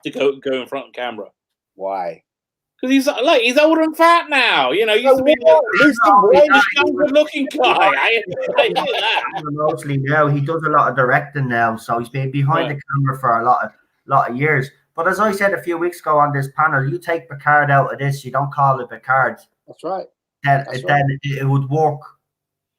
to go in front of camera.
Why?
Because he's old and fat now. He used to be a good-looking guy. I hear that.
Mostly now he does a lot of directing now, so he's been behind the camera for a lot of years. But as I said a few weeks ago on this panel, you take Picard out of this, you don't call it Picard.
That's right.
Then it would work.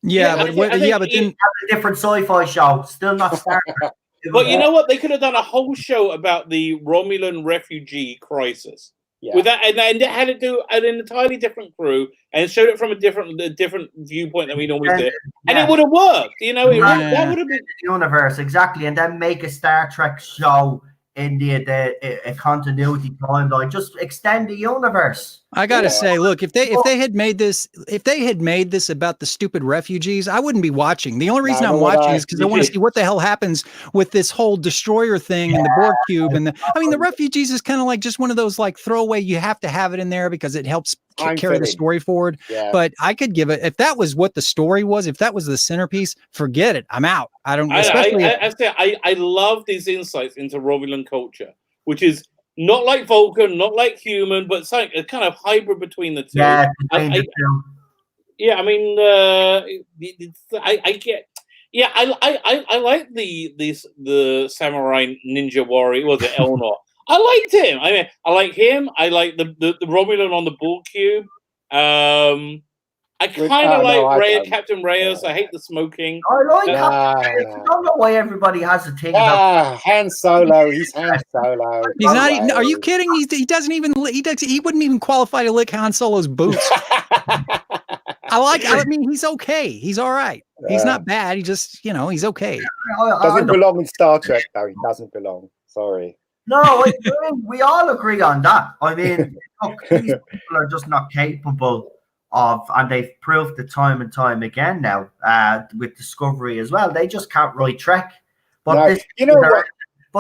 But then
have a different sci-fi show, still not Star Trek.
But you know what? They could have done a whole show about the Romulan refugee crisis. With that, and had it do an entirely different crew and showed it from a different viewpoint than we normally do, and it would have worked. That would have been
the universe exactly, and then make a Star Trek show in the continuity timeline. Just extend the universe.
I gotta say, look, if they had made this about the stupid refugees, I wouldn't be watching. The only reason I'm watching is because I want to see what the hell happens with this whole destroyer thing and the Borg cube and the refugees is kind of like just one of those like throwaway. You have to have it in there because it helps carry the story forward. Yeah. But I could give it, if that was what the story was, if that was the centerpiece, forget it. I'm out. I don't.
I love these insights into Romulan culture, which is not like Vulcan, not like human, but something a kind of hybrid between the two.
Yeah,
I get. Yeah, I like the samurai ninja warrior. Was it Elnor? I liked him. I like him. I like the Romulan on the Borg cube. I kind of like Captain Reyes. I hate the smoking.
I like I don't know why everybody has a thing about
Han Solo. He's Han Solo.
He's not even, are you kidding? He wouldn't even qualify to lick Han Solo's boots. I mean, he's okay. He's all right. He's not bad. He just, he's okay.
Doesn't belong in Star Trek, though. He doesn't belong. Sorry.
No, we all agree on that. I mean, look, these people are just not capable of, and they've proved it time and time again now with Discovery as well. They just can't write Trek. But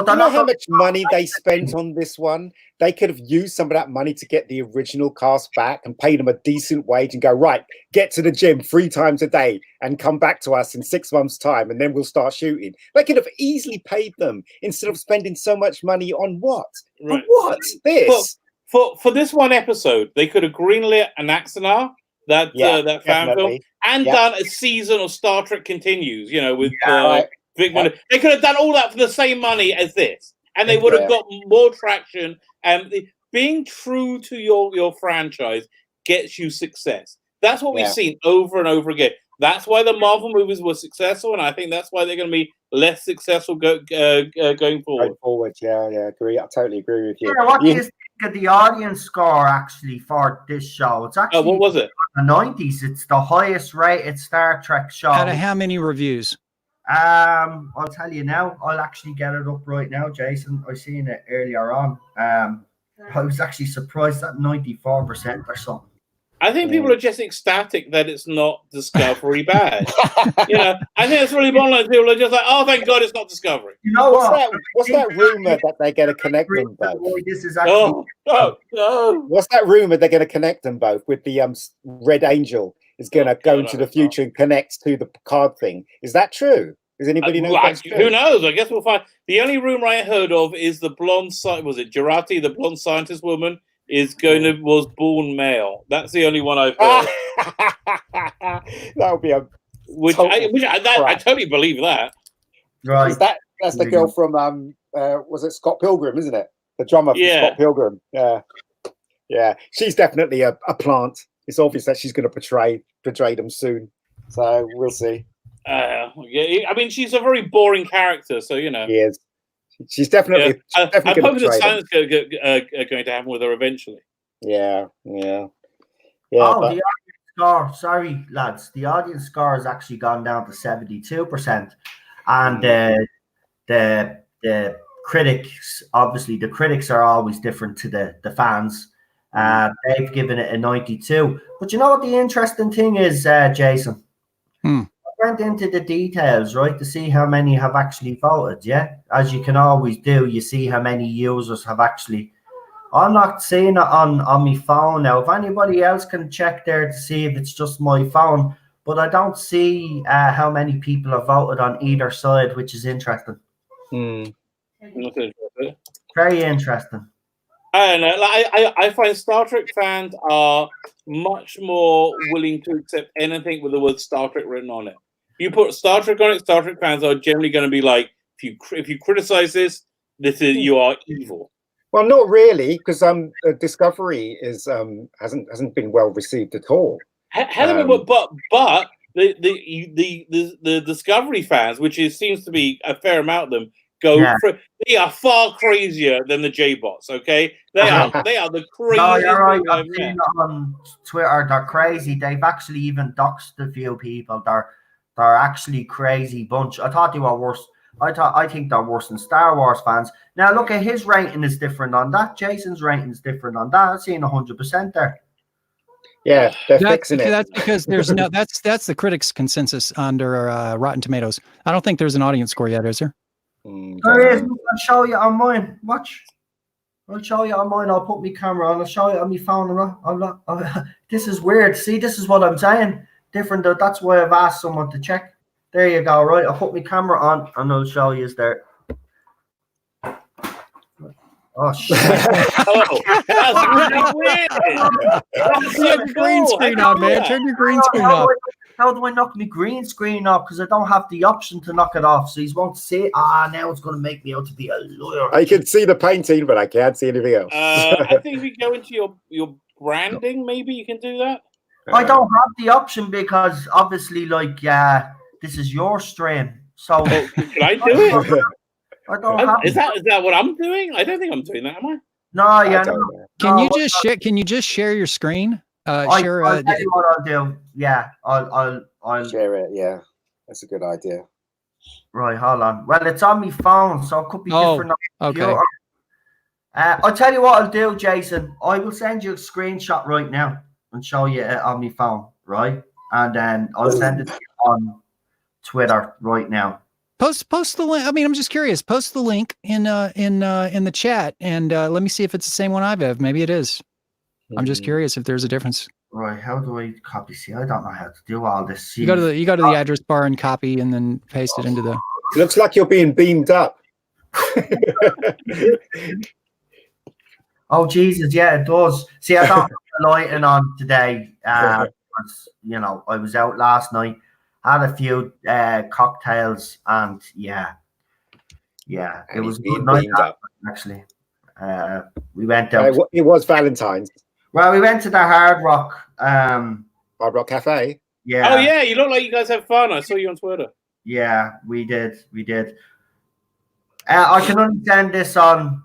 how much money they spent on this one? They could have used some of that money to get the original cast back and pay them a decent wage and go, right, get to the gym 3 times a day and come back to us in 6 months' time and then we'll start shooting. They could have easily paid them instead of spending so much money on what? Right. On what? This?
For this one episode, they could have greenlit an Axanar that fan film, and done a season of Star Trek Continues. You know, with Vic Miller. They could have done all that for the same money as this, and they would have got more traction. And being true to your franchise gets you success. That's what we've seen over and over again. That's why the Marvel movies were successful, and I think that's why they're going to be less successful going forward.
Agree. I totally agree with you.
Yeah, what do you think of the audience score actually for this show? It's actually
what was it?
The 90s. It's the highest rated Star Trek show.
Out of how many reviews?
I'll tell you now. I'll actually get it up right now, Jason. I seen it earlier on. I was actually surprised at 94% or something.
I think people are just ecstatic that it's not Discovery bad. You know, I think it's really bottom line. People are just like, oh, thank God it's not Discovery.
You know
what's that rumor that they're going to connect them both?
This is actually
What's that rumor they're going to connect them both with the Red Angel is going to go into the future and connect to the Picard thing? Is that true? Does anybody know?
Who knows? I guess we'll find. The only rumor I heard of is the blonde Jurati, the blonde scientist woman, was born male. That's the only one I've heard.
That would be a
I totally believe that.
Right.
That's the girl from was it Scott Pilgrim, isn't it? The drummer from Scott Pilgrim. Yeah. She's definitely a plant. It's obvious that she's going to portray them soon. So we'll see.
I mean, she's a very boring character, so you know.
She is. She's definitely.
I'm hoping that something's going to happen with her eventually.
Yeah.
The audience score. Sorry, lads. The audience score has actually gone down to 72%, and the critics. Obviously, the critics are always different to the fans. They've given it a 92. But you know what the interesting thing is, Jason? I went into the details, right, to see how many have actually voted, as you can always do. You see how many users have actually. I'm not seeing it on my phone now. If anybody else can check there to see if it's just my phone, but I don't see how many people have voted on either side, which is interesting. Very interesting.
I don't know. I find Star Trek fans are much more willing to accept anything with the word Star Trek written on it. You put Star Trek on it, Star Trek fans are generally going to be like, if you criticize this, you are evil.
Well, not really, because Discovery hasn't been well received at all.
But the Discovery fans, which seems to be a fair amount of them, they are far crazier than the J-bots. Okay, they are the craziest.
No, you're right. I've seen it on Twitter. They're crazy. They've actually even doxed a few people. They're actually crazy bunch. I thought they were worse. I think they're worse than Star Wars fans. Now look at his rating is different on that. Jason's rating is different on that. I'm seeing 100% there.
Yeah, they're fixing it.
That's because there's no. That's the critics' consensus under Rotten Tomatoes. I don't think there's an audience score yet, is there?
There is. I'll show you on mine. Watch. I'll show you on mine. I'll put my camera on. I'll show you on my phone. This is weird. See, this is what I'm saying. Different. That's why I've asked someone to check. There you go. Right. I'll put my camera on and I'll show you there. Oh shit!
That's really weird.
Turn your green screen on, man. Turn your green screen off.
How do I knock my green screen off? Because I don't have the option to knock it off. So you won't see it. Now it's going to make me out to be a lawyer.
I can see the painting, but I can't see anything else.
I think if you go into your branding, maybe you can do that.
I don't have the option because obviously, this is your stream. So
can I do it?
I don't have.
Is that what I'm doing? I don't think I'm doing that, am I?
No, yeah.
Can you just share your screen?
I'll tell you what I'll do. Yeah, I'll
share it. Yeah, that's a good idea.
Right, hold on. Well, it's on my phone, so it could be different.
Okay.
I'll tell you what I'll do, Jason. I will send you a screenshot right now and show you it on my phone, right? And then I'll send it on Twitter right now.
Post the link. I mean, I'm just curious. Post the link in the chat, and let me see if it's the same one I have. Maybe it is. I'm just curious if there's a difference.
Right. How do I copy? See, I don't know how to do all this. See,
you go to the address bar and copy, and then paste it into the.
It looks like you're being beamed up.
Oh Jesus, yeah, it does. See, I don't have the lighting on today. I because, you know, I was out last night, had a few cocktails, and it was a good night actually. We went out.
It was Valentine's.
Well, we went to the Hard Rock
Cafe.
Yeah.
Oh yeah, you look like you guys have fun. I saw you on Twitter.
Yeah, we did. I can only send this on.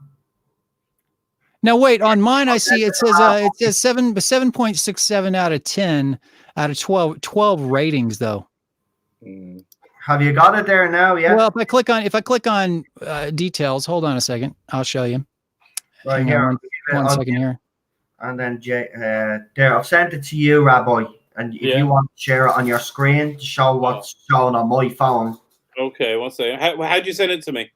Now wait, on mine I see it says 7.67 out of 10 out of 12 ratings though.
Have you got it there now? Yeah.
Well, if I click on details, hold on a second, I'll show you.
Right here.
One second here.
And then Jay, there, I've sent it to you, Rabbi. And if you want to share it on your screen to show what's shown on my phone.
Okay, one second. How'd you send it to me?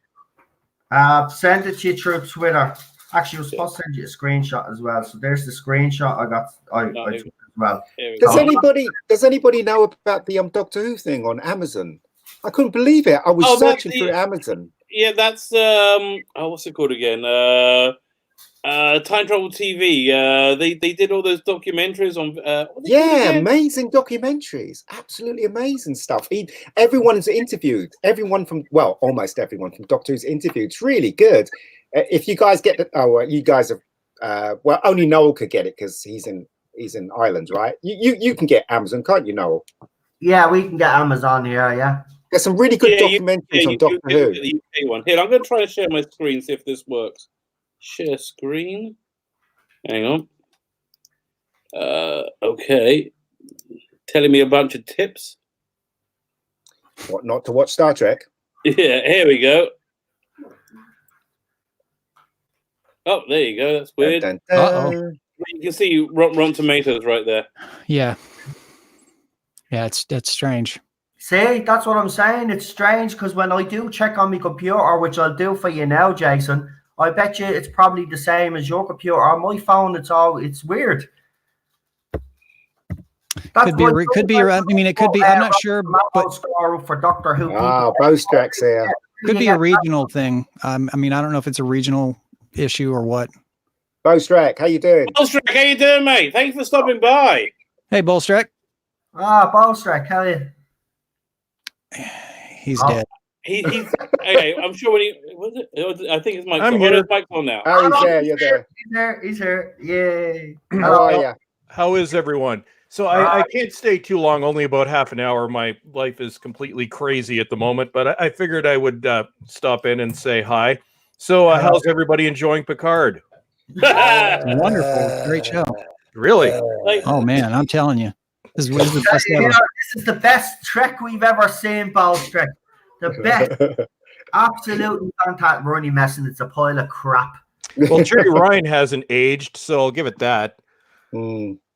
Send it to you through Twitter. Actually, I was supposed to send you a screenshot as well. So there's the screenshot I got. I took as well.
Does anybody know about the Doctor Who thing on Amazon? I couldn't believe it. I was searching through Amazon.
Yeah, that's what's it called again? Time Travel TV. They did all those documentaries on.
Amazing documentaries. Absolutely amazing stuff. Everyone's interviewed. Almost everyone from Doctor Who's interviewed. It's really good. If you guys get you guys have. Only Noel could get it because he's in Ireland, right? You can get Amazon, can't you, Noel?
Yeah, we can get Amazon here. Yeah.
There's some really good documentaries on Doctor Who.
The UK one. Here, I'm going to try to share my screen, see if this works. Share screen. Hang on. Okay. Telling me a bunch of tips.
What not to watch Star Trek?
Yeah, here we go. Oh, there you go. That's weird.
Dun, dun, dun.
You can see Rotten Tomatoes right there.
Yeah. Yeah, that's strange.
See, that's what I'm saying. It's strange because when I do check on my computer, which I'll do for you now, Jason, I bet you it's probably the same as your computer. On my phone, it's weird.
Could be. I mean, it could be. I'm not sure, but
for Doctor Who.
Bostrak's here.
Could be a regional thing. I mean, I don't know if it's a regional issue or what.
Bostrak, how you doing?
Bostrak, how you doing, mate? Thanks for stopping by.
Hey, Bostrak.
Bostrak, how are you?
He's dead.
He's okay. I'm sure when I think it's Mike.
I'm here.
Mike's on now.
Oh, he's there. You're there.
He's here. Yay.
How are you?
How is everyone? So I can't stay too long, only about half an hour. My life is completely crazy at the moment, but I figured I would stop in and say hi. So how's everybody enjoying Picard?
Wonderful. Great show.
Really?
Oh, man, I'm telling you. This is the best ever.
This is the best Trek we've ever seen, Trek. The best. Absolutely fantastic. We're only messing. It's a pile of crap.
Well, Jerry Ryan hasn't aged, so I'll give it that.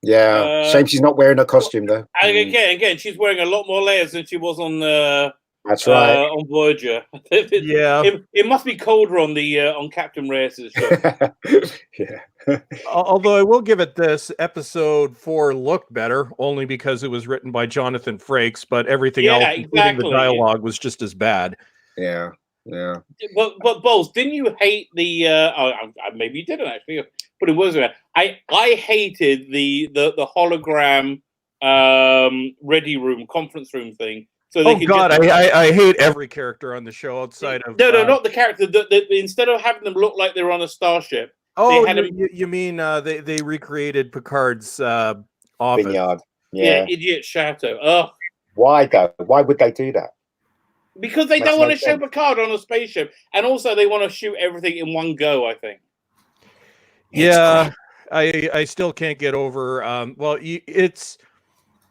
Yeah. Shame she's not wearing a costume, though.
Again, she's wearing a lot more layers than she was on
That's right.
On Voyager.
Yeah.
It must be colder on the on Captain Reyes' show.
Yeah.
Although I will give it this, episode 4 looked better, only because it was written by Jonathan Frakes, but everything else, including the dialogue, was just as bad.
Yeah. Yeah.
But Bowles, didn't you hate the? Maybe you didn't actually. But it was. I hated the hologram ready room conference room thing. So they
I hate every character on the show outside of
no, not the character. Instead of having them look like they're on a starship.
Oh, you mean they recreated Picard's office?
Vineyard. Yeah.
Idiot Chateau. Ugh.
Why though? Why would they do that?
Because they don't want to show Picard on a spaceship, and also they want to shoot everything in one go. I think.
Yeah, I still can't get over.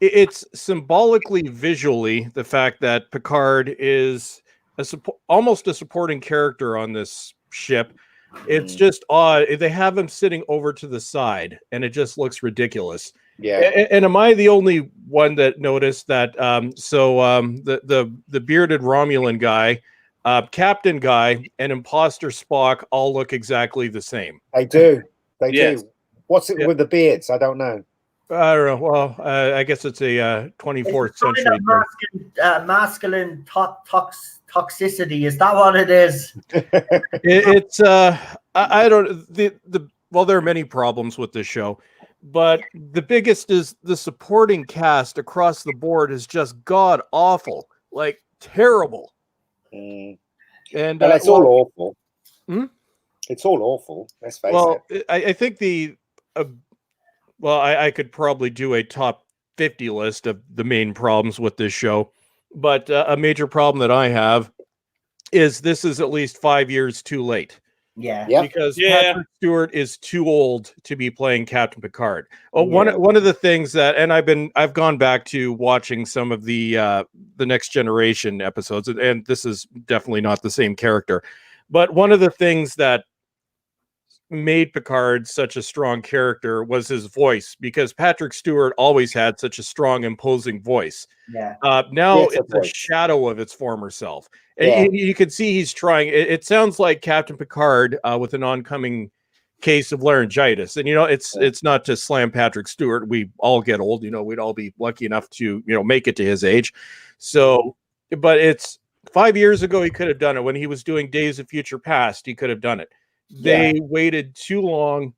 It's symbolically, visually, the fact that Picard is almost a supporting character on this ship. It's just odd. They have him sitting over to the side, and it just looks ridiculous.
Yeah.
And am I the only one that noticed that? The bearded Romulan guy, Captain Guy, and Imposter Spock all look exactly the same.
They do. They do. What's it with the beards? I don't know.
I don't know. Well, I guess it's a 24th century.
Masculine toxicity. Is that what it is?
It's I don't. Well, there are many problems with this show. But the biggest is the supporting cast across the board is just god awful, like terrible.
And
it's
all awful.
Hmm?
It's all awful. Let's face it.
I think I could probably do a top 50 list of the main problems with this show, but a major problem that I have is this is at least 5 years too late.
Yeah.
Because Patrick Stewart is too old to be playing Captain Picard. One of the things that, and I've gone back to watching some of the Next Generation episodes, and this is definitely not the same character, but one of the things that made Picard such a strong character was his voice, because Patrick Stewart always had such a strong, imposing voice.
Yeah.
Now it's a shadow of its former self. And you can see he's trying. It sounds like Captain Picard with an oncoming case of laryngitis. And, it's not to slam Patrick Stewart. We all get old. We'd all be lucky enough to, make it to his age. So, but it's 5 years ago, he could have done it. When he was doing Days of Future Past, he could have done it. They waited too long.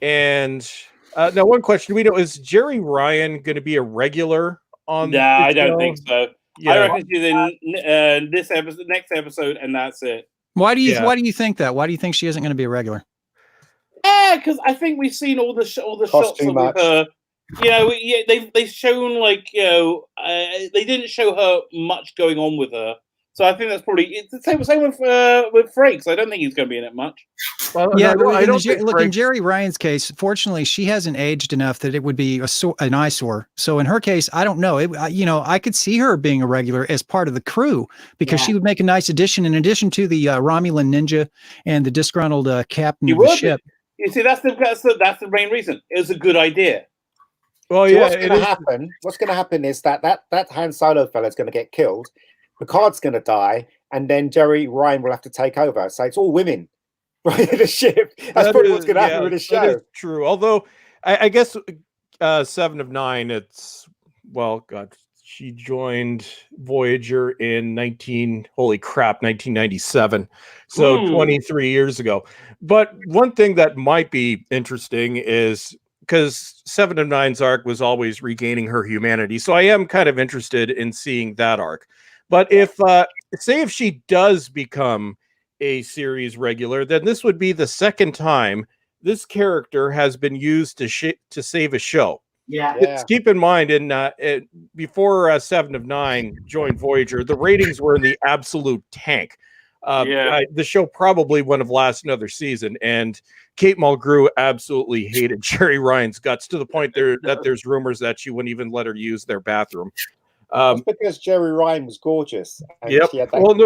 And now one question we know, is Jerry Ryan going to be a regular on
No, I don't think so.
Yeah.
I reckon she's in this episode, next episode, and that's it.
Why do you think that? Why do you think she isn't going to be a regular?
Because I think we've seen all the shots of her. They've shown they didn't show her much going on with her. So I think that's probably it's the same with Frakes. I don't think he's going to be in it much.
In Jerry Ryan's case, fortunately, she hasn't aged enough that it would be an eyesore. So in her case, I don't know. I could see her being a regular as part of the crew, because she would make a nice addition, in addition to the Romulan ninja and the disgruntled captain of the ship.
You see, that's the main reason. It was a good idea.
Well, so what's going to happen is that Han Solo fella is going to get killed. Picard's going to die, and then Jerry Ryan will have to take over. So it's all women running the ship. That's probably what's going to happen with the show.
That is true. Although, I guess 7 of 9, she joined Voyager in 1997. So 23 years ago. But one thing that might be interesting is, because 7 of 9's arc was always regaining her humanity. So I am kind of interested in seeing that arc. But if she does become a series regular, then this would be the second time this character has been used to save a show.
Yeah.
Keep in mind, before 7 of 9 joined Voyager, the ratings were in the absolute tank. The show probably wouldn't have lasted another season, and Kate Mulgrew absolutely hated Jerry Ryan's guts, to the point that there's rumors that she wouldn't even let her use their bathroom.
That's because Jerry Ryan was gorgeous.
Yep. But look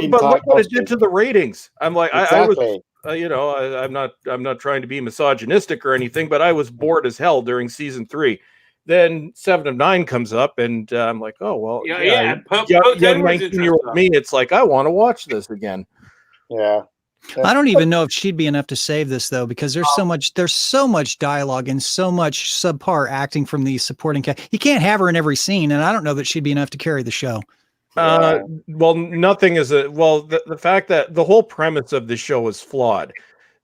what it did to the ratings. I'm like,
exactly.
I'm not trying to be misogynistic or anything, but I was bored as hell during season 3. Then 7 of 9 comes up, and I'm like, oh well, young 19-year-old me, it's like, I want to watch this again.
Yeah.
I don't even know if she'd be enough to save this, though, because there's so much dialogue and so much subpar acting from the supporting cast. You can't have her in every scene, and I don't know that she'd be enough to carry the show.
Nothing is the fact that the whole premise of the show is flawed.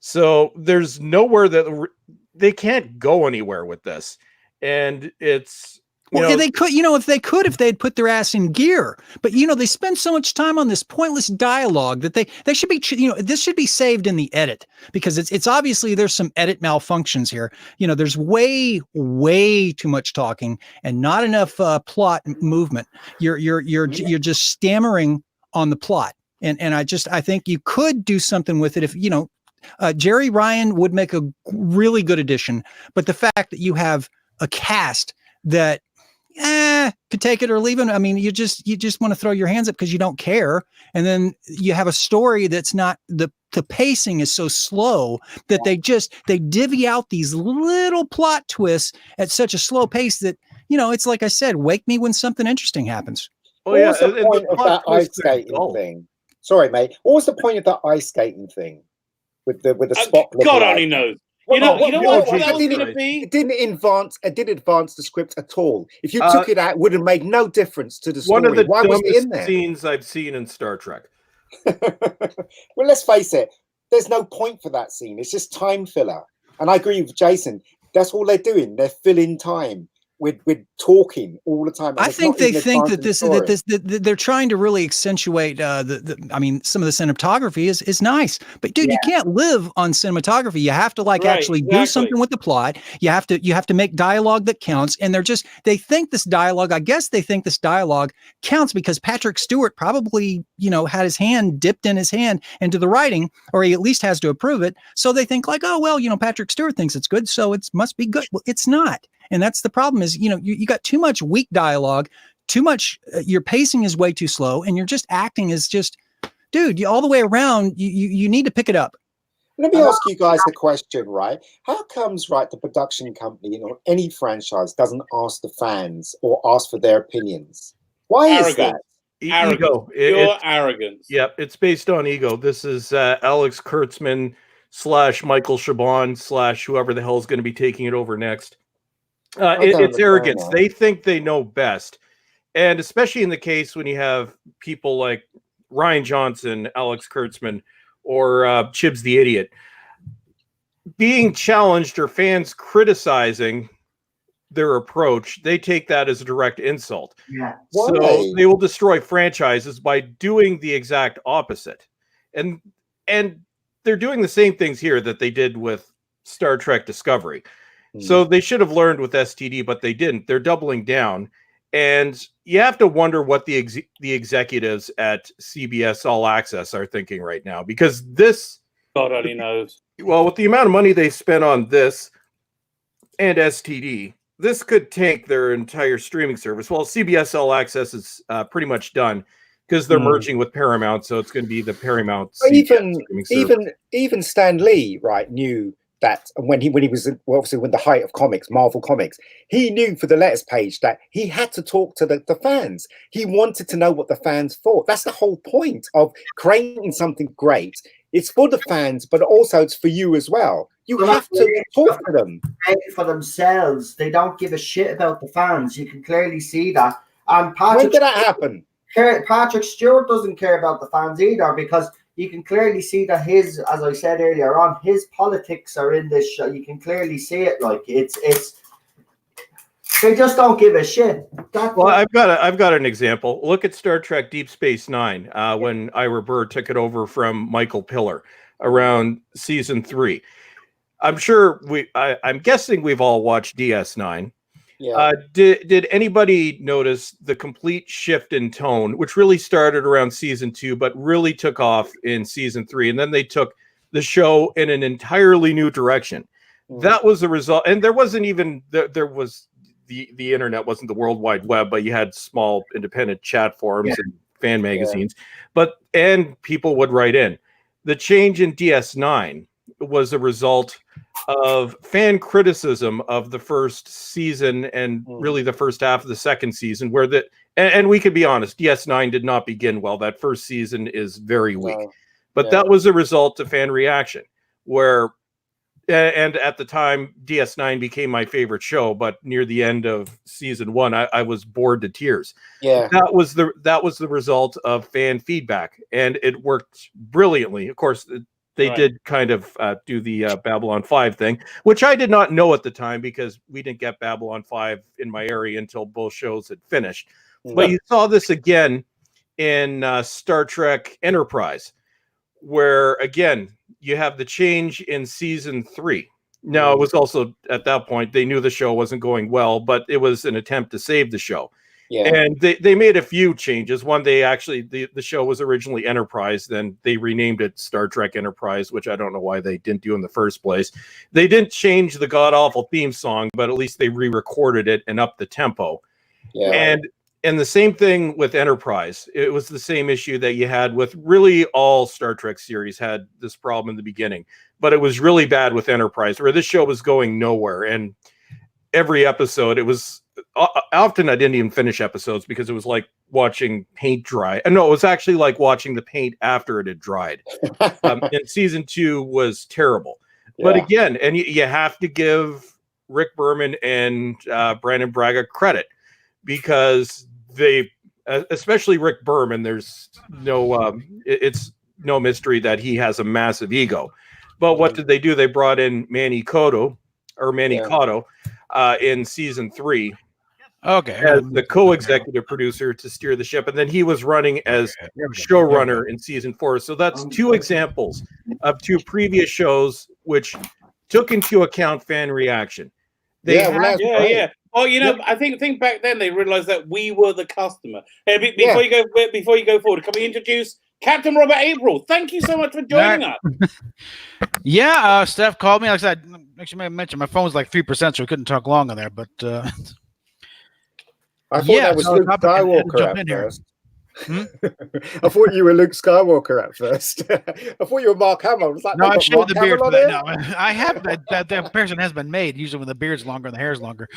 So there's nowhere that they can't go anywhere with this, and it's.
They could, if they'd put their ass in gear, but they spend so much time on this pointless dialogue that they should be, this should be saved in the edit, because it's obviously there's some edit malfunctions here. There's way too much talking and not enough plot movement. You're just stammering on the plot, and I think you could do something with it if Jerry Ryan would make a really good addition, but the fact that you have a cast that could take it or leave it. I mean, you just want to throw your hands up because you don't care. And then you have a story that's not, the pacing is so slow that they divvy out these little plot twists at such a slow pace that, it's like I said, wake me when something interesting happens.
What was the point of that ice skating thing? Sorry, mate. What was the point of that ice skating thing with the Spock?
God only knows. You know what that was going to be?
It didn't advance the script at all. If you took it out, it would have made no difference to the story.
One of the
Why was it in there?
Scenes I've seen in Star Trek.
Well, let's face it. There's no point for that scene. It's just time filler. And I agree with Jason. That's all they're doing. They're filling time with talking all the time.
I think they think that that they're trying to really accentuate I mean, some of the cinematography is nice, but dude, you can't live on cinematography. You have to actually do something with the plot. You have to make dialogue that counts. And they think this dialogue, I guess they think this dialogue counts because Patrick Stewart probably, had his hand dipped in his hand into the writing, or he at least has to approve it. So they think oh, well, Patrick Stewart thinks it's good, so it must be good. Well, it's not. And that's the problem is, you got too much weak dialogue, too much, your pacing is way too slow, and you're just acting as just, dude, all the way around, you need to pick it up.
Let me ask you guys a question, right? How comes, right, the production company on any franchise doesn't ask the fans or ask for their opinions? Why is that?
Ego. Pure arrogance.
Yep, it's based on ego. This is Alex Kurtzman / Michael Chabon / whoever the hell is going to be taking it over next. It's arrogance. They think they know best. And especially in the case when you have people like Ryan Johnson, Alex Kurtzman, or Chibs the Idiot being challenged or fans criticizing their approach, they take that as a direct insult.
Yeah.
So they will destroy franchises by doing the exact opposite. And they're doing the same things here that they did with Star Trek Discovery. So they should have learned with STD, but they didn't. They're doubling down. And you have to wonder what the executives at CBS All Access are thinking right now, because this,
God only knows.
Well, with the amount of money they spent on this and STD, this could tank their entire streaming service. Well, CBS All Access is pretty much done because they're merging with Paramount, so it's going to be the Paramount.
Even Stan Lee, right, knew that when he was obviously when the height of comics, Marvel Comics, he knew for the letters page that he had to talk to the fans. He wanted to know what the fans thought. That's the whole point of creating something great. It's for the fans, but also it's for you as well. You have to talk to them.
For themselves, they don't give a shit about the fans. You can clearly see that. And
when did that happen?
Patrick Stewart doesn't care about the fans either, because you can clearly see that his, as I said earlier on, his politics are in this show. You can clearly see it. Like it's they just don't give a shit.
Well, I've got an example. Look at Star Trek Deep Space Nine when Ira Burr took it over from Michael Piller around season 3. I'm sure I'm guessing we've all watched DS9.
Yeah.
Did anybody notice the complete shift in tone, which really started around season 2, but really took off in season 3, and then they took the show in an entirely new direction? That was the result, and there wasn't even there was the internet wasn't the World Wide Web, but you had small independent chat forums and fan magazines, and people would write in. The change in DS9 was a result of fan criticism of the first season and really the first half of the second season, where and we could be honest, DS9 did not begin well. That first season is very weak, but that was a result of fan reaction, and at the time DS9 became my favorite show, but near the end of season 1, I was bored to tears.
Yeah,
that was the result of fan feedback, and it worked brilliantly. Of course, they did kind of do the Babylon 5 thing, which I did not know at the time because we didn't get Babylon 5 in my area until both shows had finished. But you saw this again in Star Trek Enterprise, where, again, you have the change in season 3. Now, it was also, at that point, they knew the show wasn't going well, but it was an attempt to save the show. Yeah. And they made a few changes. One, they actually, the show was originally Enterprise, then they renamed it Star Trek Enterprise, which I don't know why they didn't do in the first place. They didn't change the god-awful theme song, but at least they re-recorded it and upped the tempo. Yeah. And the same thing with Enterprise. It was the same issue that you had with really all Star Trek series had this problem in the beginning, but it was really bad with Enterprise, where this show was going nowhere. And every episode, it was often I didn't even finish episodes because it was like watching paint dry. And no, it was actually like watching the paint after it had dried. And season 2 was terrible. Yeah. But again, and you have to give Rick Berman and Brandon Braga credit, because they, especially Rick Berman, there's no, it's no mystery that he has a massive ego. But what did they do? They brought in Manny Cotto, or Manny Cotto, in season 3.
Okay.
As the co-executive producer to steer the ship, and then he was running as showrunner in season 4. So that's 2 examples of 2 previous shows which took into account fan reaction.
Yeah. Well, you know, I think back then they realized that we were the customer. Hey, before you go forward, can we introduce Captain Robert April? Thank you so much for joining us.
Yeah, Steph called me. Like I said, actually, I mentioned my phone was like 3%, so we couldn't talk long on there. But
I thought that was Luke Skywalker at first. I thought you were Luke Skywalker at first. I thought you were Mark Hamill. I was like,
no, I shaved the beard. No, I have that comparison has been made. Usually when the beard's longer and the hair's longer.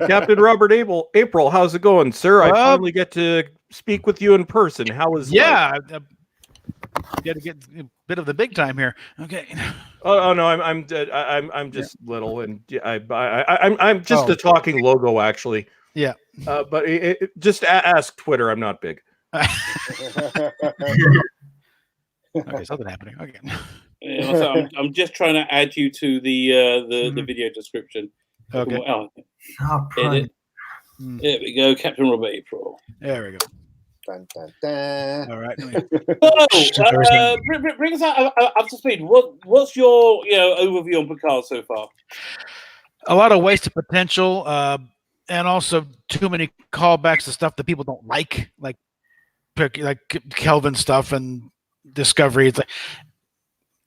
Captain Robert April, how's it going, sir? I finally get to speak with you in person. How was
life? Got to get a bit of the big time here. Okay.
Oh no, I'm just little, and I'm just a talking logo actually.
Yeah.
But just ask Twitter. I'm not big.
Okay, something happening. Okay.
Yeah, so I'm just trying to add you to the video description.
Okay.
Edit. There we go, Captain Robert April.
There we go.
Dun, dun, dun.
All right.
So, bring us up to speed. What's your overview on Picard so far?
A lot of wasted potential. And also too many callbacks to stuff that people don't like Kelvin stuff and Discovery. It's like,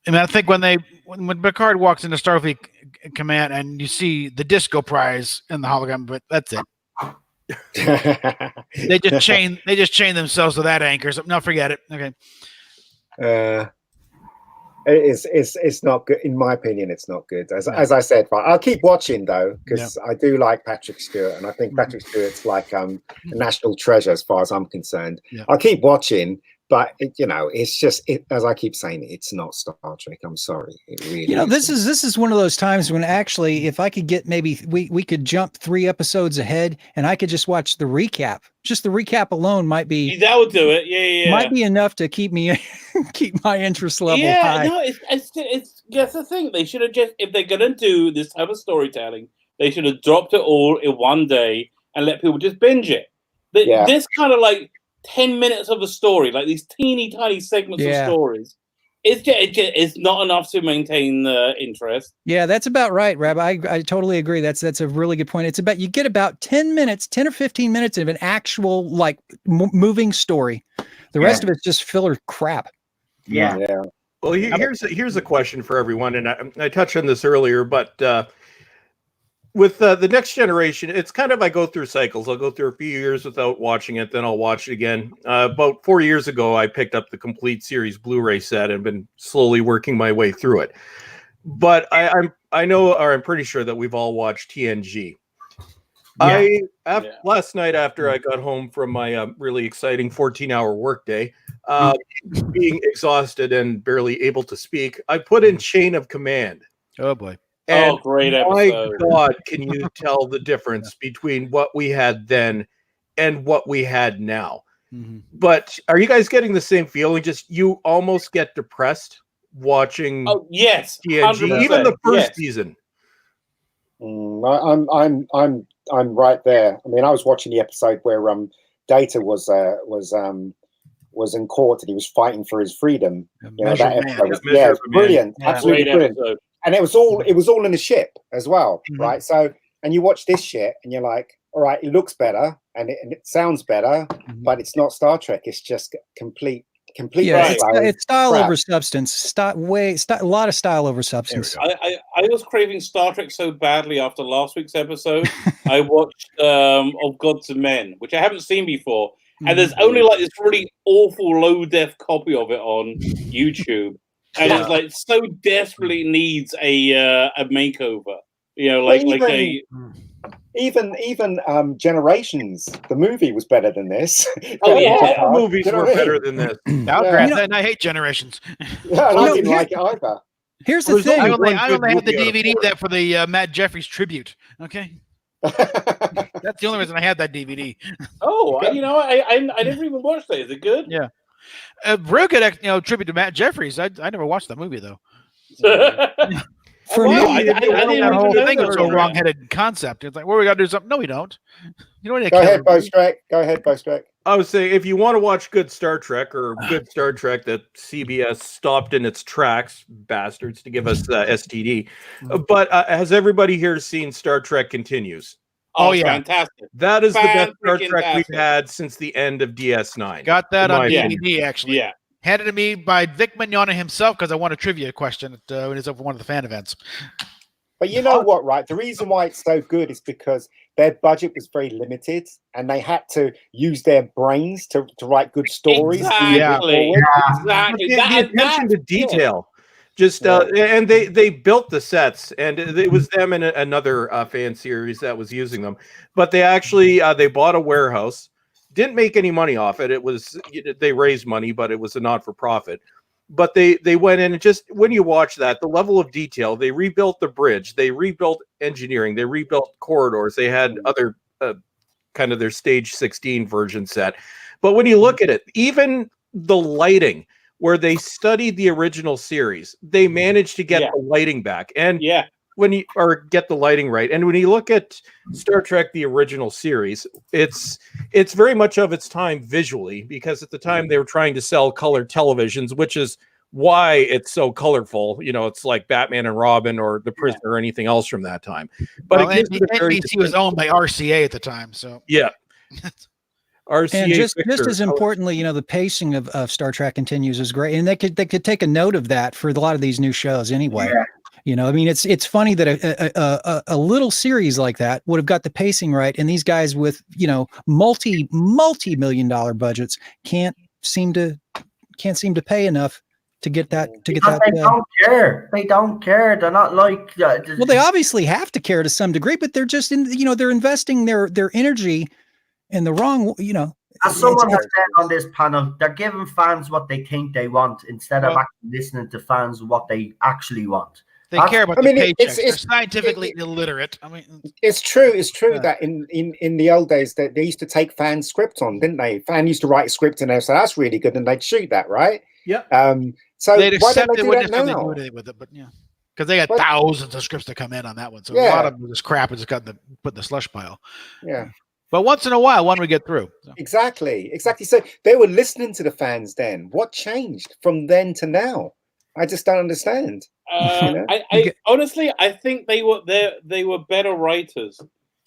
I think when Picard walks into Starfleet Command and you see the disco prize in the hologram, but that's it. They just chain themselves to that anchor. So no, forget it. Okay.
It's not good, in my opinion. It's not good. As I said, I'll keep watching though, because I do like Patrick Stewart, and I think Patrick Stewart's like a national treasure as far as I'm concerned. I'll keep watching, but it's just as I keep saying, it's not Star Trek. I'm sorry, it really.
This is one of those times when actually, if I could get maybe we could jump 3 episodes ahead, and I could just watch the recap. Just the recap alone might be
that would do it. Yeah.
Might be enough to keep me keep my interest level high.
No, it's that's the thing. They should have just, if they're gonna do this type of storytelling, they should have dropped it all in one day and let people just binge it. This kind of like 10 minutes of a story, like these teeny tiny segments of stories, it's not enough to maintain the interest.
Yeah, that's about right, Rabbi. I totally agree. That's a really good point. It's about, you get about 10 or 15 minutes of an actual like moving story. The rest of it's just filler crap.
Yeah.
Well, here's a question for everyone, and I touched on this earlier, but with the Next Generation, it's kind of, I go through cycles. I'll go through a few years without watching it, then I'll watch it again. About 4 years ago, I picked up the complete series Blu-ray set and been slowly working my way through it. But I know, or I'm pretty sure that we've all watched TNG. Last night, after I got home from my really exciting 14-hour workday, being exhausted and barely able to speak, I put in Chain of Command.
Oh boy.
And
great
my
episode.
God, can you tell the difference between what we had then and what we had now?
Mm-hmm.
But are you guys getting the same feeling? Just you almost get depressed watching
yes,
TNG,
100%.
even the first season.
I'm right there. I mean, I was watching the episode where Data was in court and he was fighting for his freedom. That episode was brilliant, absolutely brilliant. Episode. And it was all in the ship as well, right? So, and you watch this shit and you're like, all right, it looks better and it sounds better, but it's not Star Trek. It's just complete.
It's style crap over substance. A lot of style over substance.
I was craving Star Trek so badly after last week's episode. I watched Of Gods and Men, which I haven't seen before, and there's only like this really awful low def copy of it on YouTube. And it's like so desperately needs a makeover,
even Generations, the movie was better than this.
The movies were better than this.
And I hate Generations.
Yeah, I didn't like it either.
Here's the thing:
I only have the DVD that for the Matt Jeffries tribute. Okay. That's the only reason I had that DVD.
I never even watched it. Is it good?
Yeah. Real good, tribute to Matt Jeffries. I never watched that movie though.
For me,
I didn't
that
even
whole
know
thing
that
is
was
a wrong-headed concept. It's like, well, we got to do something. No, we don't. You don't need to
Go
kill
ahead,
everybody.
Bostrek. Go ahead, Bostrek.
I would say if you want to watch good Star Trek or good Star Trek that CBS stopped in its tracks, bastards, to give us STD. But has everybody here seen Star Trek Continues?
Oh, yeah.
Fantastic.
That is the best Star Trek
Fan-freaking-tastic.
we've had since the end of DS9.
Got that
in
on
my
DVD,
opinion.
actually.
Yeah.
Handed to me by Vic Mignogna himself because I won a trivia question when he was over one of the fan events.
But you know what, right? The reason why it's so good is because their budget was very limited and they had to use their brains to write good stories.
Exactly. Exactly.
The attention to detail. Just and they built the sets, and it was them and another fan series that was using them. But they actually they bought a warehouse, didn't make any money off it. It was they raised money, but it was a not-for-profit. But they went in and just when you watch that, the level of detail, they rebuilt the bridge, they rebuilt engineering, they rebuilt corridors, they had other kind of their stage 16 version set. But when you look at it, even the lighting, where they studied the original series, they managed to get the lighting back. And when you get the lighting right. And when you look at Star Trek, the original series, it's very much of its time visually, because at the time they were trying to sell color televisions, which is why it's so colorful. You know, it's like Batman and Robin or The Prisoner or anything else from that time. But
NBC was owned by RCA at the time, so
yeah. RCA
and just as importantly, you know, the pacing of Star Trek Continues is great, and they could take a note of that for a lot of these new shows anyway. Yeah. You know, I mean, it's funny that a little series like that would have got the pacing right, and these guys with, you know, multi-million-dollar budgets can't seem to pay enough to get that
They don't care. They don't care. They're not like.
Well, they obviously have to care to some degree, but they're just they're investing their energy in the wrong. You know,
as someone has said on this panel, they're giving fans what they think they want instead of actually listening to fans what they actually want.
They care about the paychecks. They're scientifically illiterate. I mean,
it's true. It's true that in the old days that they used to take fan script on, didn't they? Fan used to write a script and they say that's really good, and they'd shoot that, right?
Yeah.
So
they'd
why
accept
don't they
it
do
when
that
they
now?
do anything with it, but yeah, because they had thousands of scripts to come in on that one, so a lot of this crap is just put in the slush pile.
Yeah.
But once in a while, one would get through. So.
Exactly. So they were listening to the fans then. What changed from then to now? I just don't understand.
I honestly, I think they were better writers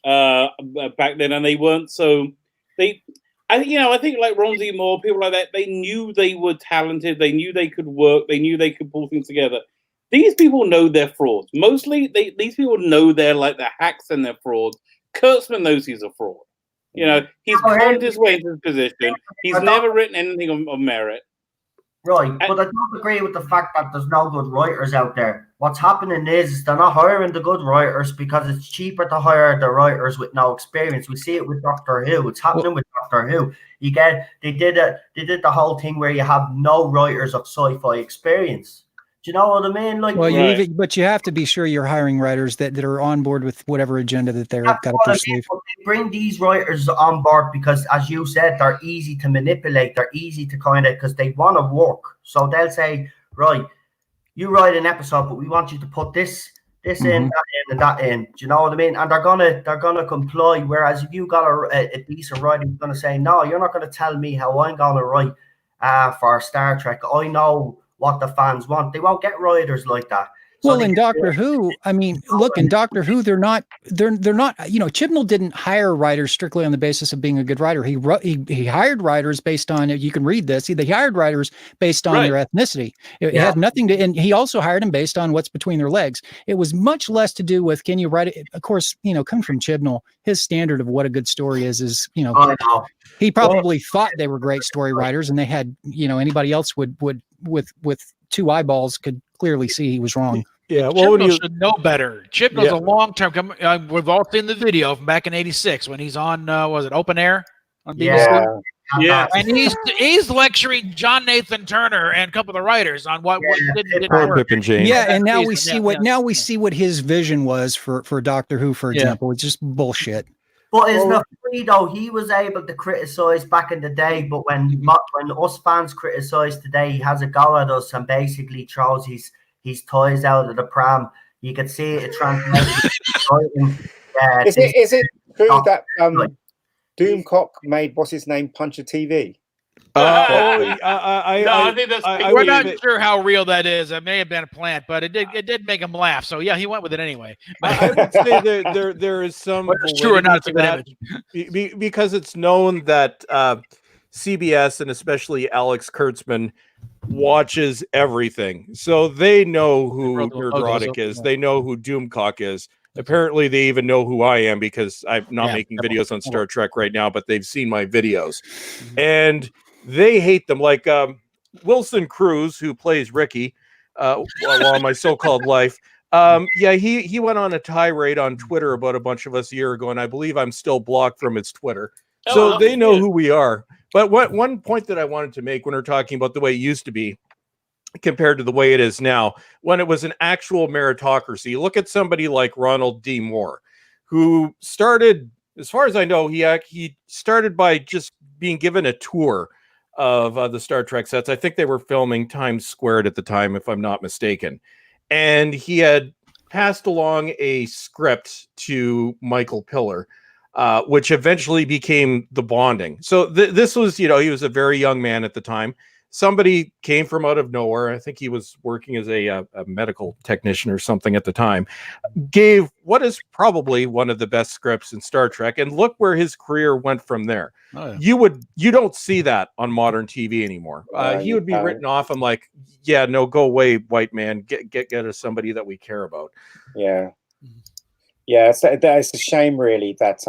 back then, and they weren't so. I think like Ronzi Moore, people like that, they knew they were talented. They knew they could work. They knew they could pull things together. These people know they're frauds. Mostly, these people know they're like the hacks and they're frauds. Kurtzman knows he's a fraud. You know, he's conned his way into his position. He's never written anything of merit.
Right, but I don't agree with the fact that there's no good writers out there. What's happening is they're not hiring the good writers because it's cheaper to hire the writers with no experience. We see it with Doctor Who. It's happening with Doctor Who. They did the whole thing where you have no writers of sci-fi experience. Do you know what I mean? Like,
well, but you have to be sure you're hiring writers that are on board with whatever agenda that they're got to pursue.
They bring these writers on board because, as you said, they're easy to manipulate. They're easy to because they want to work. So they'll say, right, you write an episode, but we want you to put this in, that in, and that in. Do you know what I mean? And they're gonna comply. Whereas if you got a decent writer who's gonna say, no, you're not gonna tell me how I'm gonna write for Star Trek. I know what the fans want. They won't get writers like that. So
well, in Doctor Who, I mean, look, in Doctor Who, they're not, you know, Chibnall didn't hire writers strictly on the basis of being a good writer. He hired writers based on, you can read this, they hired writers based on their ethnicity. It had nothing to, and he also hired them based on what's between their legs. It was much less to do with, can you write it? Of course, you know, coming from Chibnall, his standard of what a good story is, you know, he probably thought they were great story writers, and they had, you know, anybody else would with two eyeballs could clearly see he was wrong.
Yeah, well, Chibnall should know better. Chibnall's a long-term. We've all seen the video from back in '86 when he's on. Was it Open Air on BBC? Yeah. And he's lecturing John Nathan Turner and a couple of the writers on what didn't work.
Yeah, and now we see what his vision was for Doctor Who, for example. It's just bullshit.
But isn't it funny though? He was able to criticize back in the day, but when us fans criticize today, he has a go at us and basically throws his toys out of the pram. You could see it translated.
Is it true that Doomcock made what's his name punch a TV?
I think that's.
We're not sure how real that is. It may have been a plant, but it did make him laugh. So yeah, he went with it anyway.
I would say there is some
true or not, it's a good
image. Because it's known that CBS and especially Alex Kurtzman watches everything, so they know who Neurotic is. They know who Doomcock is. Apparently, they even know who I am because I'm not making videos on Star Trek right now, but they've seen my videos, and they hate them. Like Wilson Cruz, who plays Ricky on My So-Called Life. He went on a tirade on Twitter about a bunch of us a year ago, and I believe I'm still blocked from his Twitter. So they know who we are. But one point that I wanted to make when we're talking about the way it used to be compared to the way it is now, when it was an actual meritocracy, look at somebody like Ronald D. Moore, who started, as far as I know, he started by just being given a tour of the Star Trek sets. I think they were filming Times Squared at the time, if I'm not mistaken. And he had passed along a script to Michael Piller, which eventually became The Bonding. So this was, he was a very young man at the time. Somebody came from out of nowhere. I think he was working as a medical technician or something at the time. Gave what is probably one of the best scripts in Star Trek, and look where his career went from there. Oh, yeah. You don't see that on modern TV anymore. He would be written off. I'm like, yeah, no, go away, white man. Get us somebody that we care about.
Yeah, it's a shame, really, that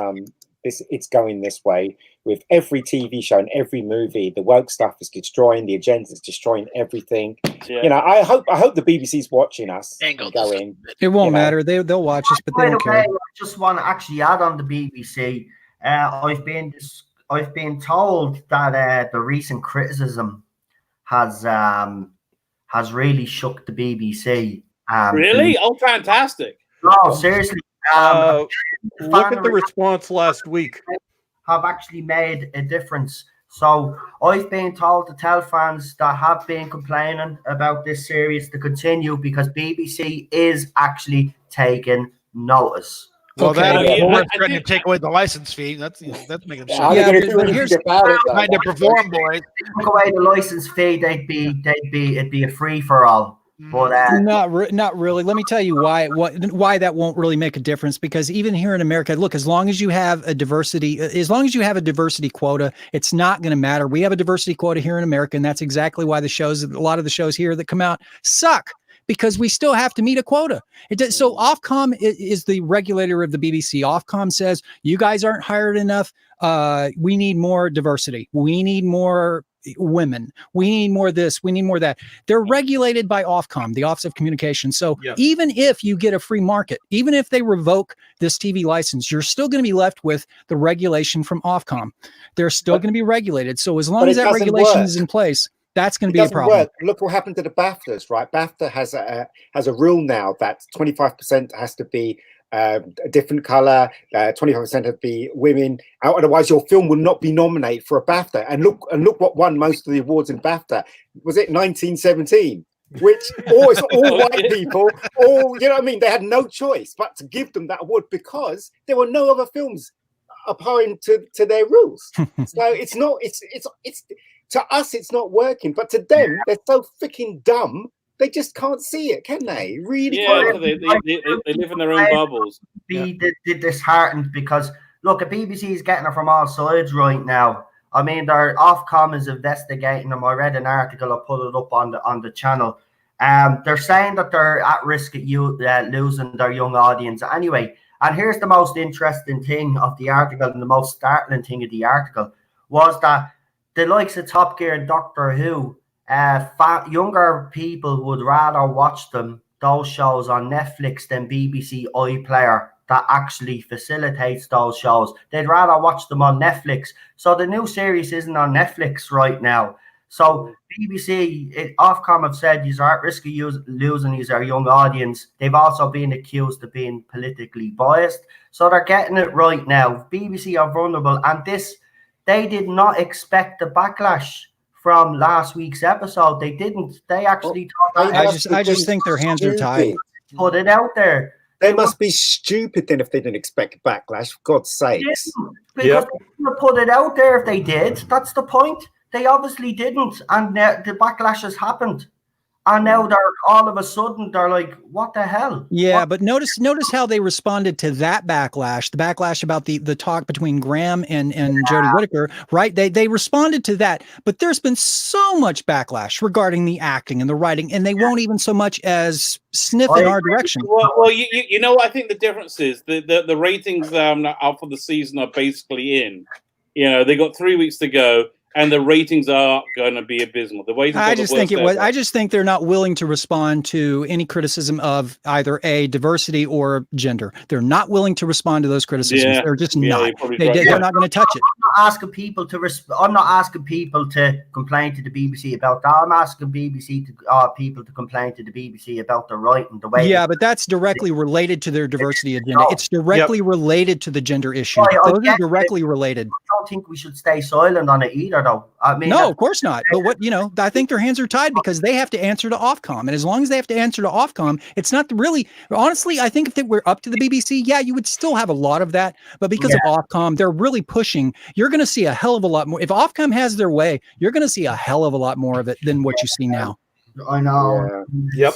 it's going this way with every TV show and every movie. The woke stuff is destroying the agenda, is destroying everything. Yeah. I hope the BBC's watching us. Going,
it won't matter. They'll watch us, but they don't care.
I just want to actually add on the BBC. I've been told that the recent criticism has really shook the BBC.
Really? Oh, fantastic!
No, seriously.
Look at the response last week.
Have actually made a difference. So I've been told to tell fans that have been complaining about this series to continue because BBC is actually taking notice.
Well, we're trying to take away the license fee. That's making them sure.
Here's
trying to perform, boys.
Take away the license fee, it'd be a free for all. But
not really. Let me tell you why that won't really make a difference, because even here in America, look, as long as you have a diversity quota, it's not going to matter. We have a diversity quota here in America, and that's exactly why a lot of the shows here that come out suck, because we still have to meet a quota. So Ofcom is the regulator of the BBC. Ofcom says, you guys aren't hired enough. We need more diversity. We need more women. We need more of this. We need more of that. They're regulated by Ofcom, the Office of Communication. So even if you get a free market, even if they revoke this TV license, you're still going to be left with the regulation from Ofcom. They're still going to be regulated. So as long as that regulation is in place, that's going to be a problem.
Look what happened to the BAFTAs, right? BAFTA has a rule now that 25% has to be a different color, 25% have to be women. Otherwise, your film will not be nominated for a BAFTA. And look what won most of the awards in BAFTA. Was it 1917? Which it's all white people, all, you know what I mean? They had no choice but to give them that award because there were no other films abhorring to their rules. So it's to us, it's not working, but to them, they're so freaking dumb. They just can't see it, can they? Really?
Yeah, they live in their own bubbles.
Be disheartened because look, the BBC is getting it from all sides right now. I mean, their Ofcom is investigating them. I read an article. I put it up on the channel. They're saying that they're at risk of losing their young audience anyway. And here's the most interesting thing of the article, and the most startling thing of the article was that the likes of Top Gear and Doctor Who. Younger people would rather watch those shows on Netflix than BBC iPlayer that actually facilitates those shows. They'd rather watch them on Netflix. So the new series isn't on Netflix right now. So BBC, Ofcom have said you're at risk of losing our young audience. They've also been accused of being politically biased. So they're getting it right now. BBC are vulnerable, and they did not expect the backlash from last week's episode. They didn't. They actually thought
I just think their hands are tied.
put it out there.
They must be stupid then if they didn't expect backlash, for God's sakes.
Because they wouldn't put it out there if they did. That's the point. They obviously didn't, and the backlash has happened. And now they're all of a sudden they're like, what the hell?
Yeah, but notice how they responded to that backlash, the backlash about the talk between Graham and Jodie Whittaker, right? They responded to that, but there's been so much backlash regarding the acting and the writing, and they won't even so much as sniff in our direction.
Well, you know what I think the difference is? The ratings out for the season are basically in. You know, they got 3 weeks to go. And the ratings are going to be abysmal. I
just think they're not willing to respond to any criticism of either diversity or gender. They're not willing to respond to those criticisms. They're just not. They're not going to touch it.
I'm not asking people to complain to the BBC about that. I'm asking people to complain to the BBC about the writing, the way.
Yeah, but that's directly related to their diversity agenda. It's directly related to the gender issue. Those are directly related.
I don't think we should stay silent on it either. I mean,
no, of course not. But I think their hands are tied because they have to answer to Ofcom. And as long as they have to answer to Ofcom, it's not really, honestly, I think if they were up to the BBC, you would still have a lot of that. But because of Ofcom, they're really pushing. You're going to see a hell of a lot more. If Ofcom has their way, you're going to see a hell of a lot more of it than what you see now.
I know.
Yep.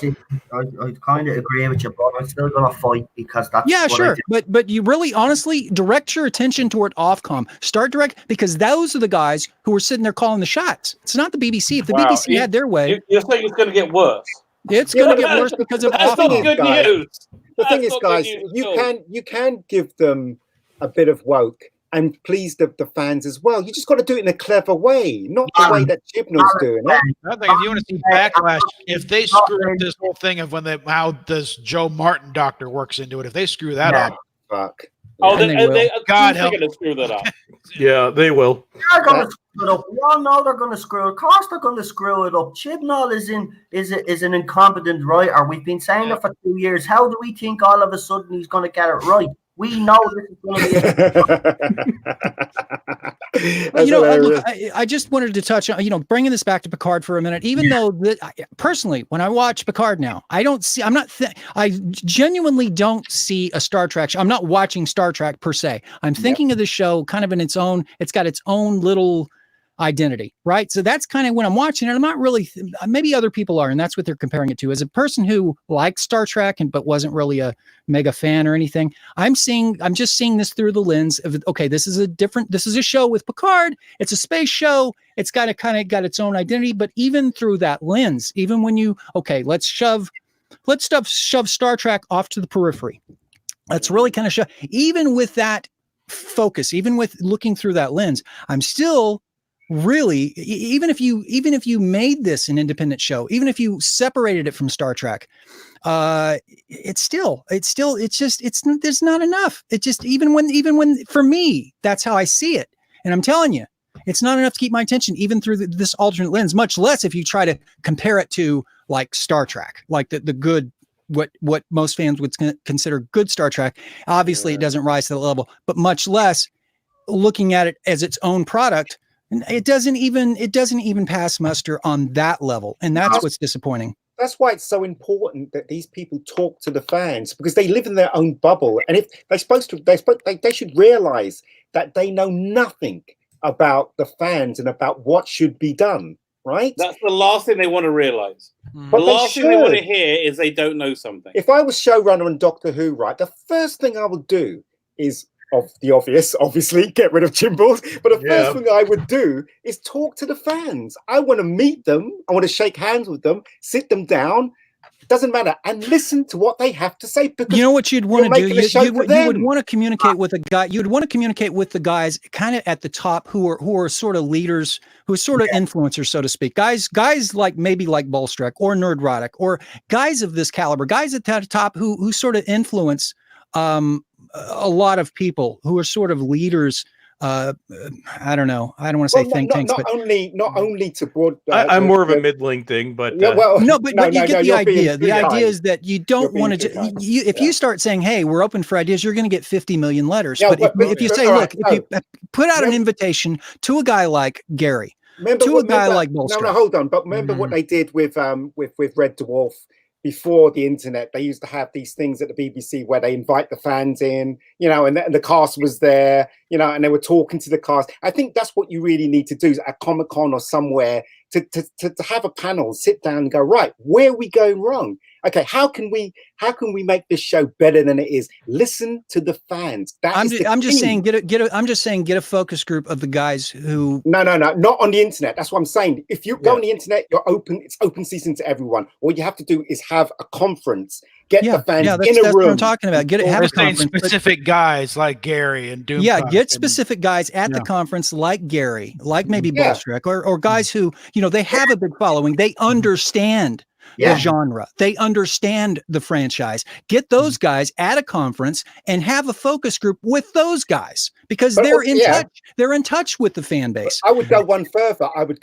I kind of agree with you, but I'm still gonna fight because that's
sure. But you really honestly direct your attention toward Ofcom. Start direct because those are the guys who are sitting there calling the shots. It's not the BBC. If the BBC had their way,
you're saying it's going to get worse.
It's going to get worse because of
Ofcom.
Ofcom.
Good news.
The thing is, guys, you can give them a bit of woke and please the fans as well. You just got to do it in a clever way, not the way that Chibnall's doing it.
I think if you want to see backlash, if they screw up this whole thing of how this Joe Martin doctor works into it, if they screw that up,
fuck.
Oh, they
God help.
Going to screw that up.
Yeah, they will.
They're going to screw it up. We all know they're going to screw it. Of course, they're going to screw it up. Chibnall is an incompetent writer. We've been saying it for 2 years. How do we think all of a sudden he's going to get it right? We know this is going
to be I just wanted to touch on, bringing this back to Picard for a minute, even though personally, when I watch Picard now, I genuinely don't see a Star Trek show. I'm not watching Star Trek per se. I'm thinking of the show kind of in it's got its own little identity, right? So that's kind of when I'm watching it. I'm not really, maybe other people are, and that's what they're comparing it to. As a person who likes Star Trek but wasn't really a mega fan or anything, I'm just seeing this through the lens of, okay, this is a show with Picard. It's a space show. It's got its own identity. But even through that lens, even when let's shove Star Trek off to the periphery. Let's really kind of shove, even with that focus, even with looking through that lens, I'm still really, even if you made this an independent show, even if you separated it from Star Trek, there's not enough. It just, even when for me, that's how I see it. And I'm telling you, it's not enough to keep my attention, even through this alternate lens, much less if you try to compare it to like Star Trek, like the good, what most fans would consider good Star Trek. Obviously it doesn't rise to the level, but much less looking at it as its own product. It doesn't even pass muster on that level, and that's what's disappointing.
That's why it's so important that these people talk to the fans, because they live in their own bubble, and if they should realize that they know nothing about the fans and about what should be done. Right? That's
the last thing they want to realize. But the last thing they want to hear is they don't know something.
If I was showrunner on Doctor Who, right, the first thing I would do is obviously get rid of Chimballs, but the first thing I would do is talk to the fans. I want to meet them. I want to shake hands with them, sit them down. Doesn't matter, and listen to what they have to say. Because
you know what you'd want to do. You would want to communicate with a guy. You would want to communicate with the guys kind of at the top who are sort of leaders, who are sort of influencers, so to speak. Guys like maybe like Bolstrak or Nerdrotic, or guys of this caliber. Guys at the top who sort of influence a lot of people, who are sort of leaders. I don't know. I don't want to say think tanks,
not only to broad.
I'm more of a middling thing, but
but you get the idea. The idea is that you don't want to. If you start saying, "Hey, we're open for ideas," you're going to get 50 million letters. But if you say, "Look, if you put out an invitation to a guy like Gary, to a guy like Bolster,"
hold on. But remember what they did with Red Dwarf before the internet, they used to have these things at the BBC where they invite the fans in, you know, and the cast was there, you know, and they were talking to the cast. I think that's what you really need to do at Comic-Con or somewhere, to have a panel, sit down and go, right, where are we going wrong? Okay, how can we make this show better than it is? Listen to the fans.
I'm just saying get a focus group of the guys who.
No, not on the internet. That's what I'm saying. If you go on the internet, it's open season to everyone. All you have to do is have a conference. Get the fans in a room.
That's what I'm talking about. Have a conference.
Specific guys like Gary and Doom.
Yeah, get specific guys at the conference like Gary, like maybe Bolstrek, or guys who, you know, they have a big following. They understand the genre. They understand the franchise. Get those guys at a conference and have a focus group with those guys, because they're in touch. They're in touch with the fan base.
I would go one further. I would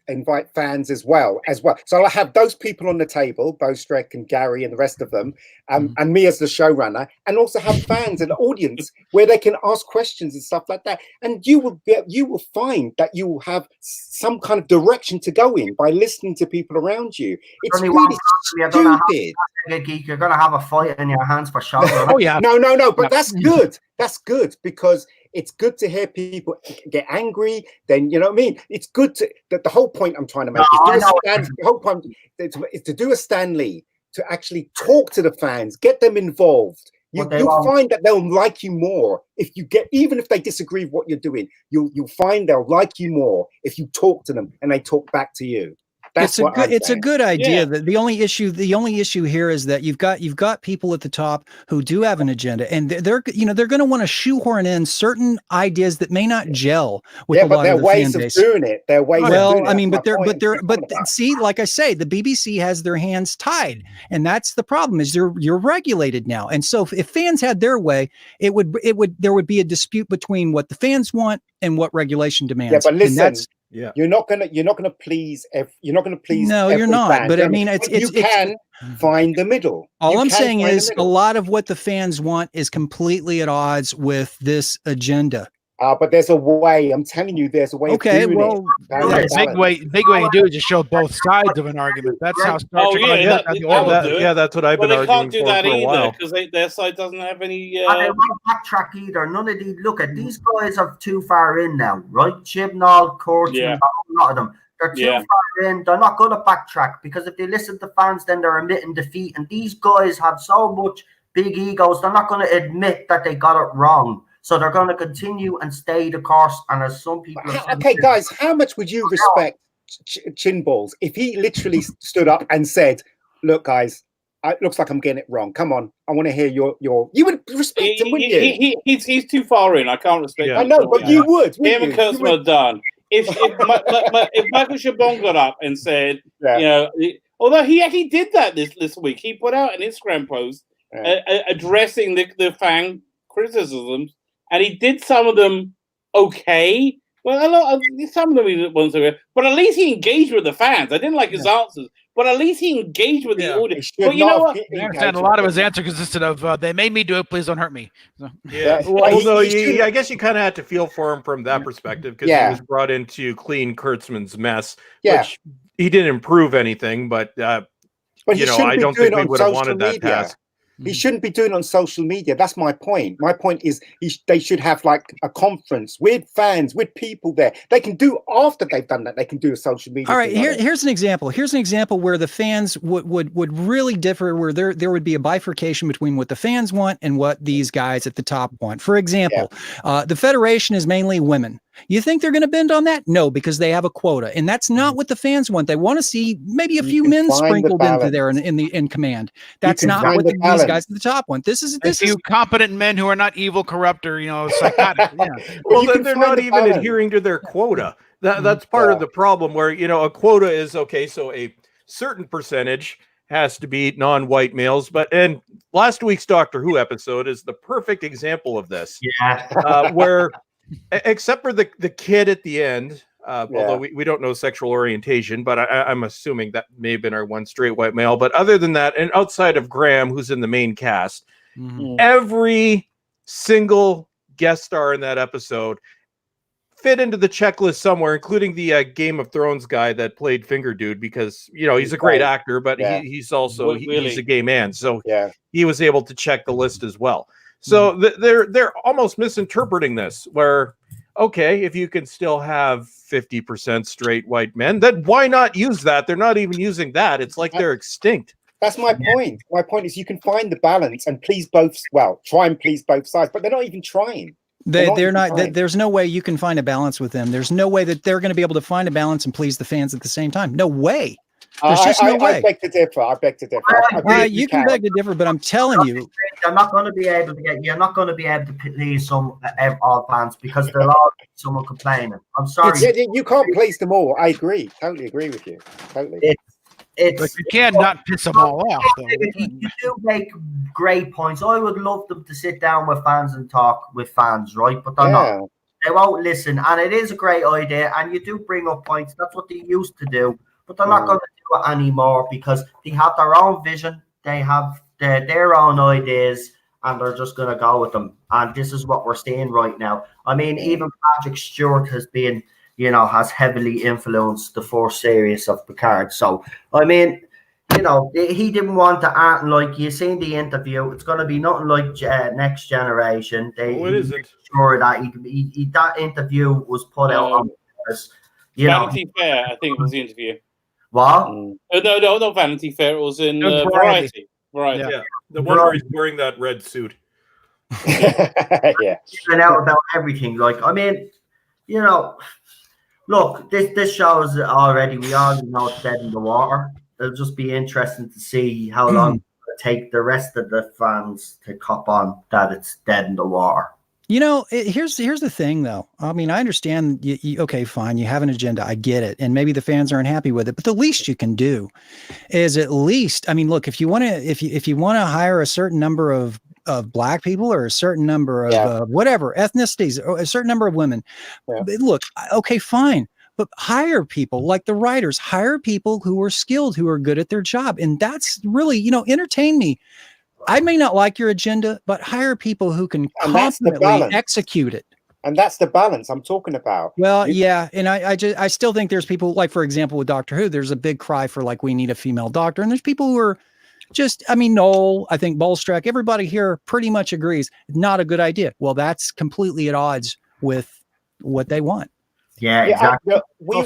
invite fans as well. So I'll have those people on the table, Bolstrek and Gary and the rest of them, and me as the showrunner, and also have fans and audience where they can ask questions and stuff like that. And you will find that you will have some kind of direction to go in by listening to people around you. It's really stupid.
You're going to have a fight in your hands for sure.
Oh yeah.
No, but that's good. That's good, because it's good to hear people get angry. Then, you know what I mean? It's good the whole point I'm trying to make the whole point is to do a Stan Lee, to actually talk to the fans, get them involved. You'll find that they'll like you more even if they disagree with what you're doing. You'll find they'll like you more if you talk to them and they talk back to you. It's
a good idea. That the only issue here is that you've got people at the top who do have an agenda, and they're going to want to shoehorn in certain ideas that may not gel with a lot of the fan base.
Doing it. Their ways of doing it.
I mean, but see, like I say, the BBC has their hands tied, and that's the problem. Is you're regulated now, and so if fans had their way, there would be a dispute between what the fans want and what regulation demands.
Yeah, but listen.
Yeah,
you're not gonna please.
No, you're not.
Fan.
But I mean,
you can find the middle.
All I'm saying is a lot of what the fans want is completely at odds with this agenda.
But there's a way. I'm telling you, there's a way.
Okay,
of doing
it.
Big way to do it is just show both sides of an argument. That's how.
That's what I've been arguing
for. They can't do that either because their side doesn't have any.
And they won't backtrack either. None of these. Look at these guys are too far in now, right? Chibnall, Kurtzman, a lot of them. They're too far in. They're not going to backtrack, because if they listen to fans, then they're admitting defeat. And these guys have so much big egos. They're not going to admit that they got it wrong. So they're going to continue and stay the course. And as some people,
guys, how much would you respect Chin Balls if he literally stood up and said, "Look, guys, it looks like I'm getting it wrong. Come on, I want to hear your." You would respect him, wouldn't you?
He's too far in. I can't respect.
I know, but you would.
Him and Kurtzman are done. If Michael Chabon got up and said, you know, although he actually did that this week, he put out an Instagram post addressing the fan criticisms. And he did some of them okay. Well, some of them he wasn't so good. But at least he engaged with the fans. I didn't like his answers, but at least he engaged with the audience. But you know what?
I understand a lot of his answer consisted of, they made me do it, please don't hurt me. So.
Yeah. Although I guess you kind of had to feel for him from that perspective, because he was brought in to clean Kurtzman's mess, which he didn't improve anything. But I don't think we would have wanted that task.
He shouldn't be doing it on social media. That's my point. My point is they should have like a conference with fans, with people there. They can do, after they've done that, they can do a social media.
All right, here's an example. Here's an example where the fans would really differ, where there would be a bifurcation between what the fans want and what these guys at the top want. For example, the Federation is mainly women. You think they're going to bend on that? No, because they have a quota, and that's not what the fans want. They want to see maybe a few men sprinkled into there in command. That's not what these guys at the top want. This is
competent men who are not evil, corrupt, or psychotic.
Well, then they're not even adhering to their quota. That's part of the problem. Where a quota is okay, so a certain percentage has to be non-white males. And last week's Doctor Who episode is the perfect example of this.
Yeah,
where. Except for the kid at the end, although we don't know sexual orientation, but I'm assuming that may have been our one straight white male. But other than that, and outside of Graham, who's in the main cast, every single guest star in that episode fit into the checklist somewhere, including the Game of Thrones guy that played Finger Dude, because he's a great actor, but he's also he's a gay man, so he was able to check the list as well. So they're almost misinterpreting this, where okay, if you can still have 50% straight white men, then why not use that? They're not even using that. It's like they're extinct.
That's my point. My point is you can find the balance and try and please both sides, but they're not even trying.
They're not. There's no way you can find a balance with them. There's no way that they're going to be able to find a balance and please the fans at the same time. No way. There's just no way.
I beg to differ.
You can beg to differ, but I'm telling you,
you're not going to be able to please all fans, because there'll always be someone complaining. I'm sorry.
You can't please them all. I agree. Totally agree with you. Totally.
But you can't not piss them all off, though.
You do make great points. I would love them to sit down with fans and talk with fans, right? But they're not. They won't listen. And it is a great idea. And you do bring up points. That's what they used to do. But they're not going to do it anymore, because they have their own vision. They have their own ideas, and they're just going to go with them. And this is what we're seeing right now. I mean, even Patrick Stewart has been, has heavily influenced the first series of Picard. So, I mean, he didn't want to act like, you seen the interview, it's going to be nothing like Next Generation.
It isn't.
Sure that that interview was put out on purpose.
Vanity Fair, I think, was the interview.
What?
No, not Vanity Fair. It was in Variety. Right.
Yeah. The one where he's wearing that red suit.
Yeah.
And out about everything. Like, I mean, look, this show is already, we already know it's dead in the water. It'll just be interesting to see how long it take the rest of the fans to cop on that it's dead in the water.
Here's the thing, though. I mean, I understand. Okay, fine. You have an agenda. I get it. And maybe the fans aren't happy with it. But the least you can do is at least, I mean, look, if you want to, if you want to hire a certain number of black people, or a certain number of whatever ethnicities, or a certain number of women, look, okay, fine. But hire people like the writers. Hire people who are skilled, who are good at their job, and that's really, entertain me. I may not like your agenda, but hire people who can confidently execute it.
And that's the balance I'm talking about.
Well, yeah. And I still think there's people, like, for example, with Doctor Who, there's a big cry for, like, we need a female doctor. And there's people who are just, I mean, Noel, I think Bolstrack, everybody here pretty much agrees, not a good idea. Well, that's completely at odds with what they want.
Yeah, exactly.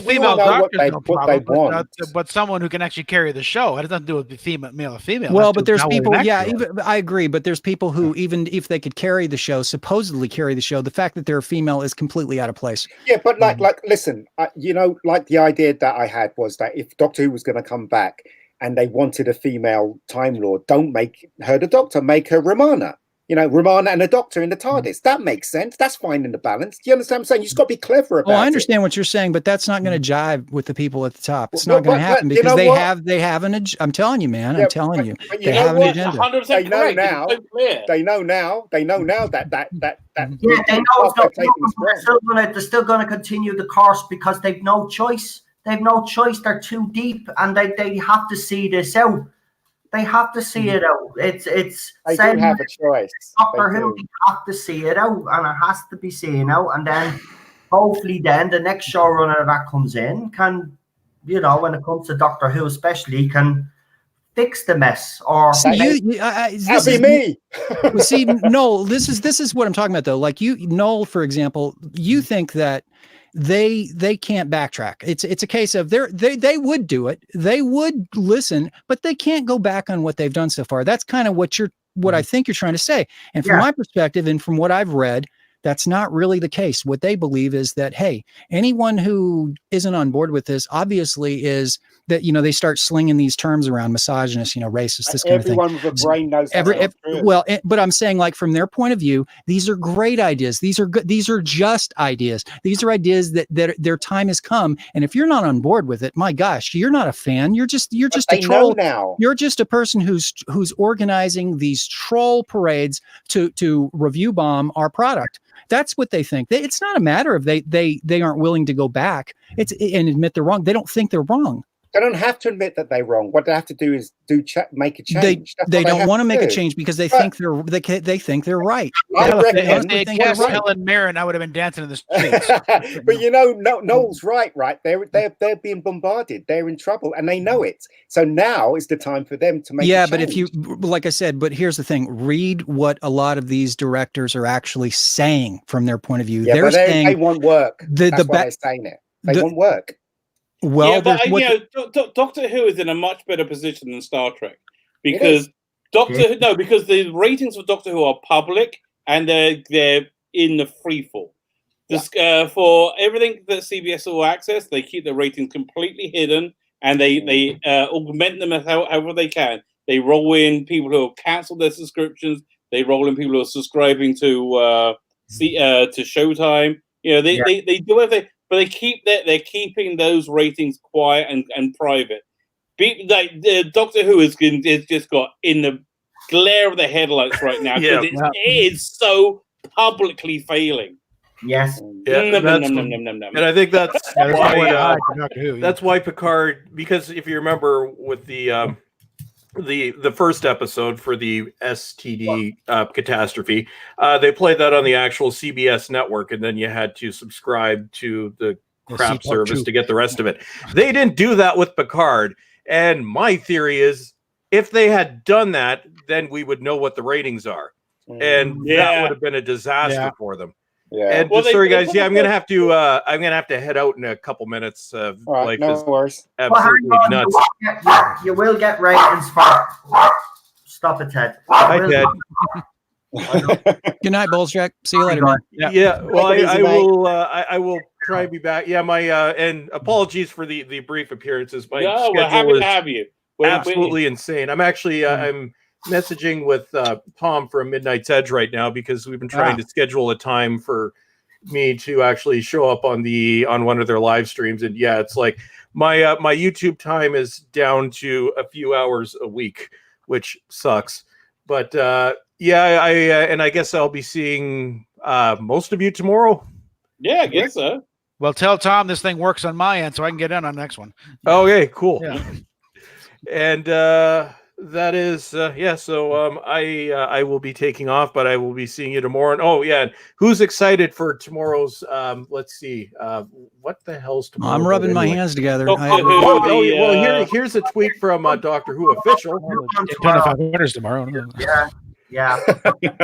Female doctors, what they want, but someone who can actually carry the show. It has nothing to do with the male or female.
Well, but there's people, I agree, but there's people who, even if they could carry the show, supposedly carry the show, the fact that they're a female is completely out of place.
Yeah, but listen, like the idea that I had was that if Doctor Who was going to come back and they wanted a female Time Lord, don't make her the Doctor, make her Romana. Romana and a doctor in the TARDIS. That makes sense. That's finding the balance. Do you understand what I'm saying? You've got to be clever about it.
Well, I understand what you're saying, but that's not going to jive with the people at the top. It's not going to happen, because they have an agenda. I'm telling you, man. I'm telling you. They have an agenda.
100%
They know now. They know now that
yeah, they know they're still going to continue the course, because they've no choice. They've no choice. They're too deep, and they have to see this out. They have to see it out. It's
they do have a choice.
Doctor Who, they have to see it out, and it has to be seen out. And then hopefully then the next showrunner that comes in can, when it comes to Doctor Who especially, can fix the mess. Or
that'd be me.
See, Noel, this is what I'm talking about, though. Like Noel, for example, you think that they can't backtrack. It's a case of they would do it. They would listen, but they can't go back on what they've done so far. That's kind of what I think you're trying to say. And from my perspective, and from what I've read, that's not really the case. What they believe is that, hey, anyone who isn't on board with this obviously is that, they start slinging these terms around, misogynist, racist, this kind of thing.
Everyone with a brain knows.
But I'm saying, like, from their point of view, these are great ideas. These are good. These are just ideas. These are ideas that their time has come. And if you're not on board with it, my gosh, you're not a fan. You're just a troll
now.
You're just a person who's organizing these troll parades to review bomb our product. That's what they think. It's not a matter of they aren't willing to go back and admit they're wrong. They don't think they're wrong.
They don't have to admit that they're wrong. What they have to do is make a change.
They don't want to make a change because they think they think they're right.
I reckon
they cast Helen Mirren, I would have been dancing in the streets.
But you know, Noel's right. They're being bombarded. They're in trouble, and they know it. So now is the time for them to make. Yeah,
but if you, like I said, but here's the thing: read what a lot of these directors are actually saying from their point of view.
Yeah,
they're saying
they want work. That's why they're saying it. They want work.
Well, yeah, but Doctor Who is in a much better position than Star Trek because because the ratings for Doctor Who are public and they're in the freefall. For everything that CBS All Access, they keep the ratings completely hidden and they augment them however they can. They roll in people who have cancelled their subscriptions. They roll in people who are subscribing to Showtime. You know, they do everything. But they're keeping those ratings quiet and private. Doctor Who is just got in the glare of the headlights right now because it is so publicly failing.
Yes.
And I think that's why Picard, because if you remember with the first episode for the STD catastrophe, they played that on the actual CBS network, and then you had to subscribe to the crap service to get the rest of it. They didn't do that with Picard, and my theory is if they had done that, then we would know what the ratings are, and that would have been a disaster for them. Yeah. And sorry, guys. I'm gonna have to head out in a couple minutes.
Right, no worries.
Absolutely nuts. You will get ratings for. Stop it, Ted.
Hi, Ted.
Good night, Bolsjak. See you later, man.
Yeah. Well, I will try to be back. Yeah. My and apologies for the brief appearances. My schedule
we're happy to have you.
Absolutely insane. I'm actually I'm messaging with Tom from Midnight's Edge right now because we've been trying to schedule a time for me to actually show up on one of their live streams, and it's like my YouTube time is down to a few hours a week, which sucks. But I guess I'll be seeing most of you tomorrow.
Yeah, I guess so.
Well, tell Tom this thing works on my end so I can get in on the next one.
Okay, cool. Yeah. And that is so I will be taking off, but I will be seeing you tomorrow. And who's excited for tomorrow's let's see, what the hell's tomorrow?
I'm rubbing my hands together.
Here's a tweet from Doctor Who official.
25 winners tomorrow.
Yeah.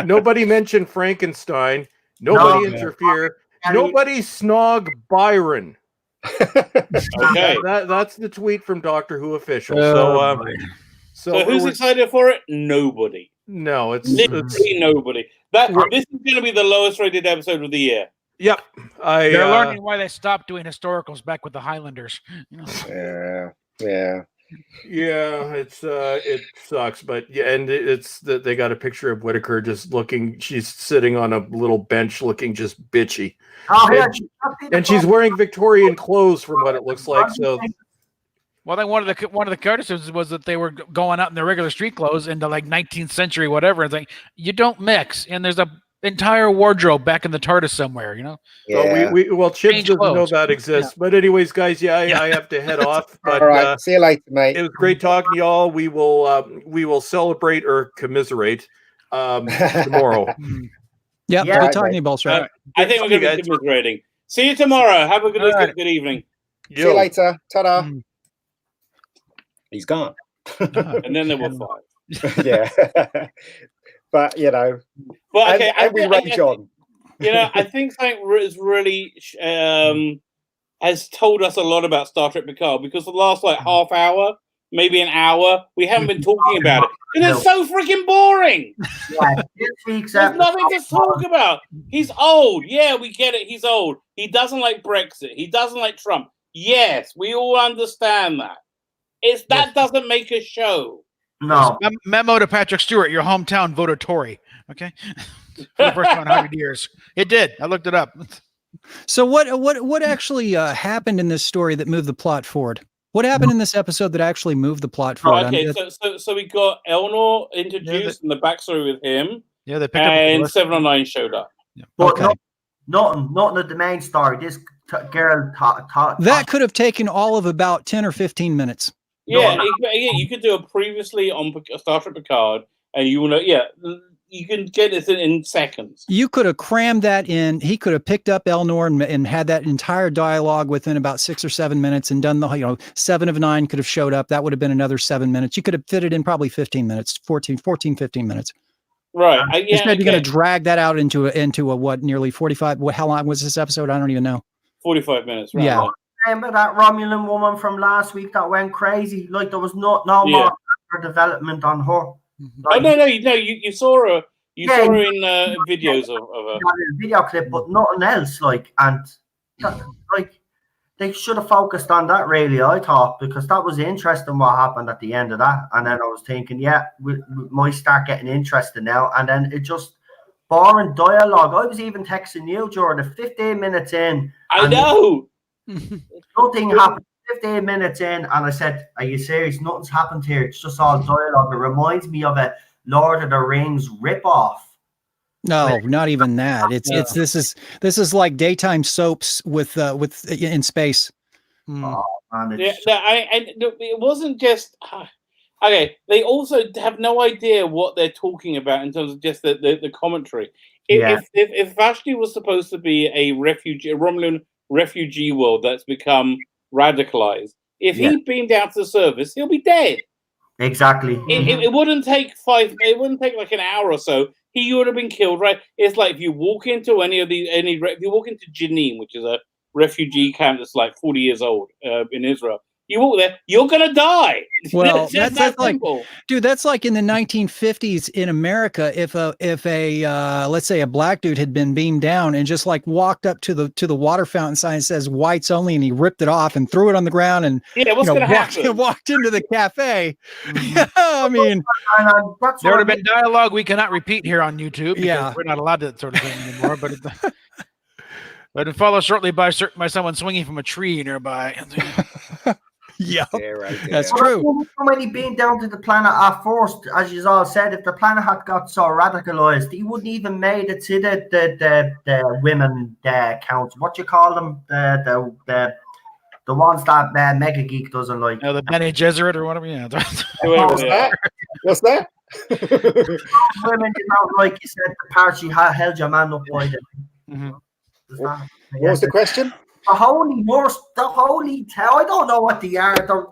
Nobody mentioned Frankenstein. Nobody interfere. Nobody snog Byron.
Okay.
That's the tweet from Doctor Who official.
So who's excited for it? Nobody.
No, it's
literally nobody. This is going to be the lowest rated episode of the year.
Yep.
They're learning why they stopped doing historicals back with the Highlanders. You know?
Yeah, it sucks, but and it's that they got a picture of Whittaker just looking. She's sitting on a little bench, looking just bitchy. And she's wearing Victorian clothes, from what it looks like. So,
well, then one of the criticisms was that they were going out in their regular street clothes into like 19th century whatever. And like, you don't mix, and there's a entire wardrobe back in the TARDIS somewhere, you know.
Yeah. Well, Chip doesn't know that exists. Yeah. But anyways, guys, I have to head off. But
all right, see you later, mate.
It was great talking to y'all. We will celebrate or commiserate tomorrow.
Good talking to you, Bolsjak.
I think we're going to be commiserating. See you tomorrow. Have a good evening.
See you later. Ta-da. He's gone.
And then there were 5.
Yeah. But you know,
okay,
we rage on.
You know, I think something is really has told us a lot about Star Trek Picard, because the last half hour, maybe an hour, we haven't been talking about it. And it's so freaking boring. There's nothing to talk about. He's old. Yeah, we get it. He's old. He doesn't like Brexit. He doesn't like Trump. Yes, we all understand that. That doesn't make a show.
No.
Memo to Patrick Stewart, your hometown voted Tory. Okay. For the first 100 years. It did. I looked it up.
So what actually happened in this story that moved the plot forward? What happened in this episode that actually moved the plot forward?
Okay, so we got Elnor introduced and the backstory with him.
Yeah, they picked
and 709 showed up.
Yeah. But nothing of the main story.
That could have taken all of about 10 or 15 minutes.
Yeah, you could do it previously on Star Trek Picard, and you will know. Yeah, you can get this in seconds.
You could have crammed that in. He could have picked up Elnor and had that entire dialogue within about 6 or 7 minutes, and done the 7 of 9 could have showed up. That would have been another 7 minutes. You could have fit it in probably 15 minutes, 14, 15 minutes.
Right.
Instead, you're going to drag that out into a what, nearly 45. How long was this episode? I don't even know.
45 minutes. Right?
Yeah.
Remember that Romulan woman from last week that went crazy? Like there was no more development on her. Like,
no. You saw her. You saw her in videos of her.
Video clip, but nothing else. They should have focused on that, really, I thought, because that was interesting what happened at the end of that. And then I was thinking, we might start getting interested now. And then it just boring dialogue. I was even texting you, Jordan, 15 minutes in.
I know.
Nothing happened. 15 minutes in, and I said, "Are you serious? Nothing's happened here. It's just all dialogue." It reminds me of a Lord of the Rings ripoff.
No, not even that. This is like daytime soaps with in space.
Oh, man,
it wasn't just okay. They also have no idea what they're talking about in terms of just the commentary. If Vashti was supposed to be a Romulan refugee world that's become radicalized, if he beamed out to the surface, he'll be dead.
Exactly.
It wouldn't take it wouldn't take like an hour or so. He would have been killed, right? It's like if you walk into if you walk into Jenin, which is a refugee camp that's like 40 years old in Israel, you walk there, you're gonna die.
Well, that's like, dude, that's like in the 1950s in America. If a let's say a black dude had been beamed down and just like walked up to the water fountain sign that says whites only, and he ripped it off and threw it on the ground and
what's gonna happen?
Walked into the cafe. I mean,
there would have been dialogue we cannot repeat here on YouTube.
Yeah,
we're not allowed that sort of thing anymore. But it followed shortly by someone swinging from a tree nearby.
Yeah,
right,
that's true.
When he beamed down to the planet at first, as you all said, if the planet had got so radicalized, he wouldn't even made it to the women counts. What you call them? The ones that Mega Geek doesn't like.
The Bene Gesserit or whatever. Yeah.
What's that?
Women, like you said, the part she held your man up by them.
Mm-hmm.
What was the question?
The holy nurse, I don't know what they are. The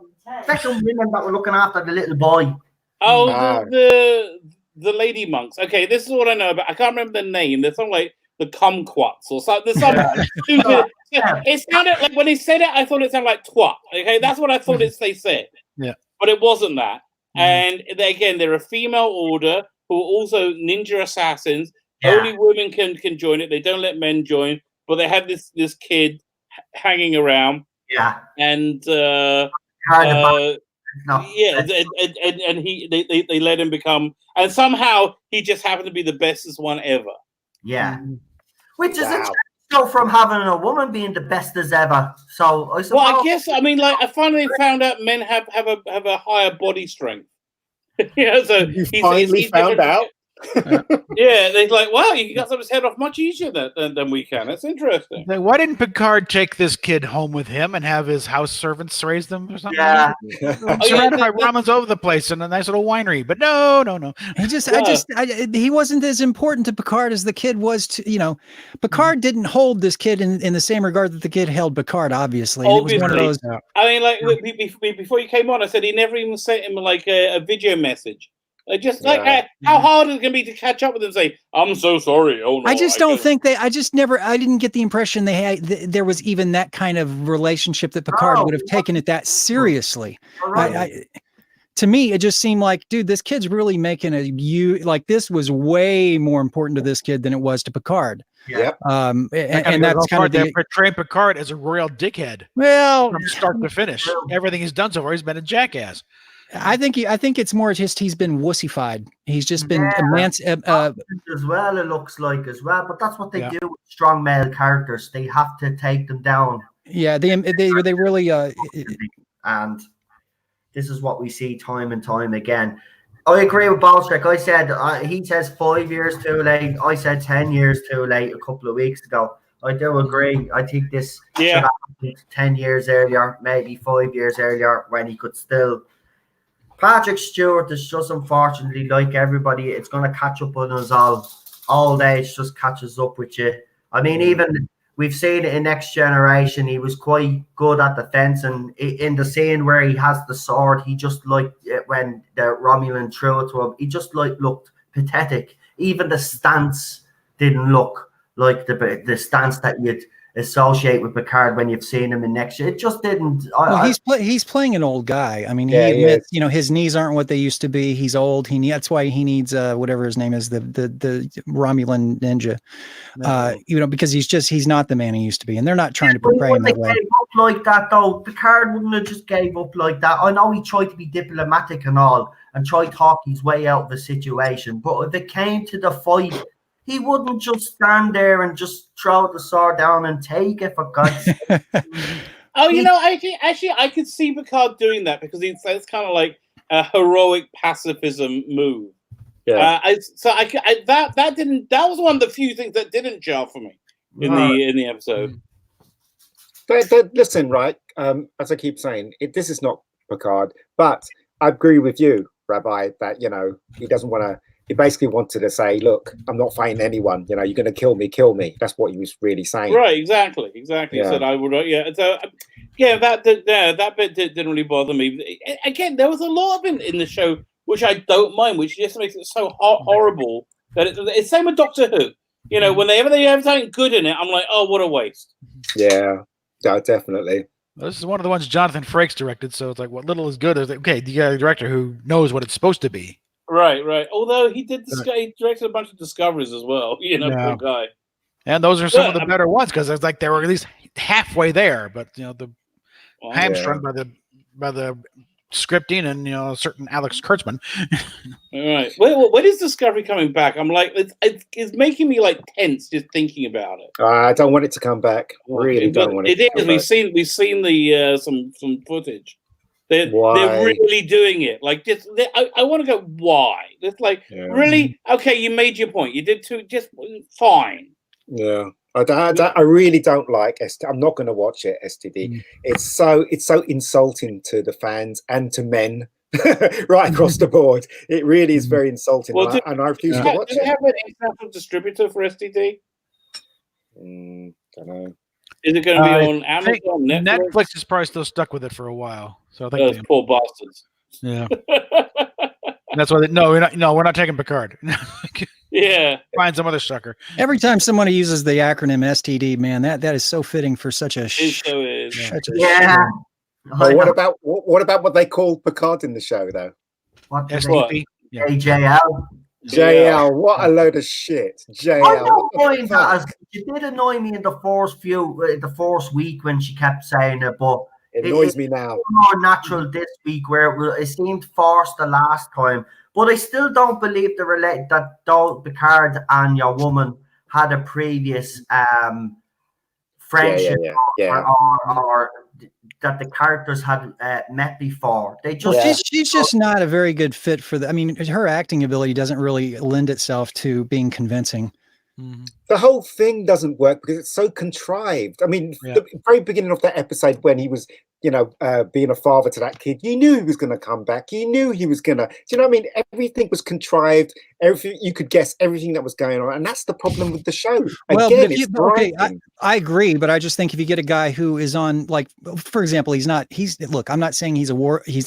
second women that were looking after the little boy.
Oh, the lady monks. Okay, this is what I know about. I can't remember the name. There's something like the kumquats or something. There's some stupid. It sounded like when he said it, I thought it sounded like twat. Okay, that's what I thought they said.
Yeah,
but it wasn't that. And they're a female order who are also ninja assassins. Yeah. Only women can join it. They don't let men join. But they have this kid hanging around.
Yeah.
And
they
let him become, and somehow he just happened to be the bestest one ever.
Yeah. Which is a so from having a woman being the best as ever. So I suppose,
well, I guess I finally found out men have a higher body strength. So
you finally found out.
Yeah, they're like, wow, you got someone's head off much easier than we can. That's interesting.
Like, why didn't Picard take this kid home with him and have his house servants raise them or something?
Yeah.
Surrounded by ramens over the place in a nice little winery. But no.
He wasn't as important to Picard as the kid was to, Picard didn't hold this kid in the same regard that the kid held Picard, obviously. And it was one of those.
I mean, like, before you came on, I said he never even sent him like a video message. How hard is it going to be to catch up with them and say, I'm so sorry. Oh, no, I
didn't get the impression there was even that kind of relationship that Picard would have taken it that seriously. To me, it just seemed like, dude, this kid's really making this was way more important to this kid than it was to Picard.
Yep.
And that's kind of they portray Picard as a royal dickhead.
Well,
from start to finish, everything he's done so far, he's been a jackass.
I think it's more just he's been wussified. He's just been
as well. It looks like as well, but that's what they do with strong male characters. They have to take them down.
Yeah, they really.
And this is what we see time and time again. I agree with Balstrick. I said he says 5 years too late. I said 10 years too late a couple of weeks ago. I do agree. I think this should
Yeah.
have happened 10 years earlier, maybe 5 years earlier, when he could still. Patrick Stewart is just unfortunately, like everybody, it's going to catch up on us all. Old age just catches up with you. I mean, even we've seen it in Next Generation. He was quite good at the fence, and in the scene where he has the sword, he just when the Romulan threw it to him, he just looked pathetic. Even the stance didn't look like the stance that you'd associate with Picard when you've seen him in Next Year. It just didn't.
He's playing an old guy. I mean, he admits, his knees aren't what they used to be. He's old. That's why he needs whatever his name is, the Romulan ninja. Because he's not the man he used to be, and they're not trying to portray him that way.
Gave up like that though. Picard wouldn't have just gave up like that. I know he tried to be diplomatic and all, and tried to talk his way out of the situation, but if it came to the fight, he wouldn't just stand there and just throw the sword down and take it, for God's sake.
I could see Picard doing that, because it's kind of like a heroic pacifism move.
Yeah.
That was one of the few things that didn't jar for me in the episode.
Listen, right? As I keep saying, this is not Picard, but I agree with you, Rabbi, that he doesn't want to. He basically wanted to say, "Look, I'm not fighting anyone. You're going to kill me, kill me." That's what he was really saying.
Right? Exactly. Yeah. He said, "I would." Yeah. So, that bit didn't really bother me. Again, there was a lot of it in the show which I don't mind, which just makes it so horrible that it's same with Doctor Who. Whenever they have something good in it, I'm like, oh, what a waste.
Yeah, definitely.
Well, this is one of the ones Jonathan Frakes directed, so it's like, what little is good is okay. You got a director who knows what it's supposed to be.
Right. Although he directed a bunch of Discoveries as well. Poor guy.
And those are some of the better ones, because it's like they were at least halfway there, but hamstrung by the scripting and a certain Alex Kurtzman.
All right. When is Discovery coming back? I'm like, it's making me like tense just thinking about it.
I don't want it to come back. Really don't want it.
It is. We've seen the some footage. They're really doing it. Like, just I want to go. Why? It's like, really? Okay, you made your point. You did too. Just fine.
Yeah. I really don't like STD. I'm not going to watch it. STD. It's so insulting to the fans and to men, right across the board. It really is very insulting, and I refuse to watch it.
Do they have an international distributor for STD?
Don't know.
Is it going to be on Amazon?
Netflix is probably still stuck with it for a while. So I think
those poor bastards.
Yeah. That's why. We're not taking Picard.
Yeah.
Find some other sucker.
Every time somebody uses the acronym STD, man, that is so fitting for such a.
Yeah.
What about what they call Picard in the show though?
What?
STD?
Yeah. JL.
JL, what a load of shit. JL.
I don't mind that. It did annoy me in the first week when she kept saying it, but
it annoys me now.
More natural this week, where it seemed forced the last time. But I still don't believe that Picard and your woman had a previous friendship, or that the characters had met before. They just
she's just not a very good fit for the. I mean, her acting ability doesn't really lend itself to being convincing.
Mm-hmm.
The whole thing doesn't work because it's so contrived. I mean, the very beginning of that episode when he was, being a father to that kid, you knew he was going to come back. You knew he was going to. Do you know what I mean? Everything was contrived. Everything you could guess, everything that was going on, and that's the problem with the show.
I agree, but I just think if you get a guy who is on, like, for example, I'm not saying he's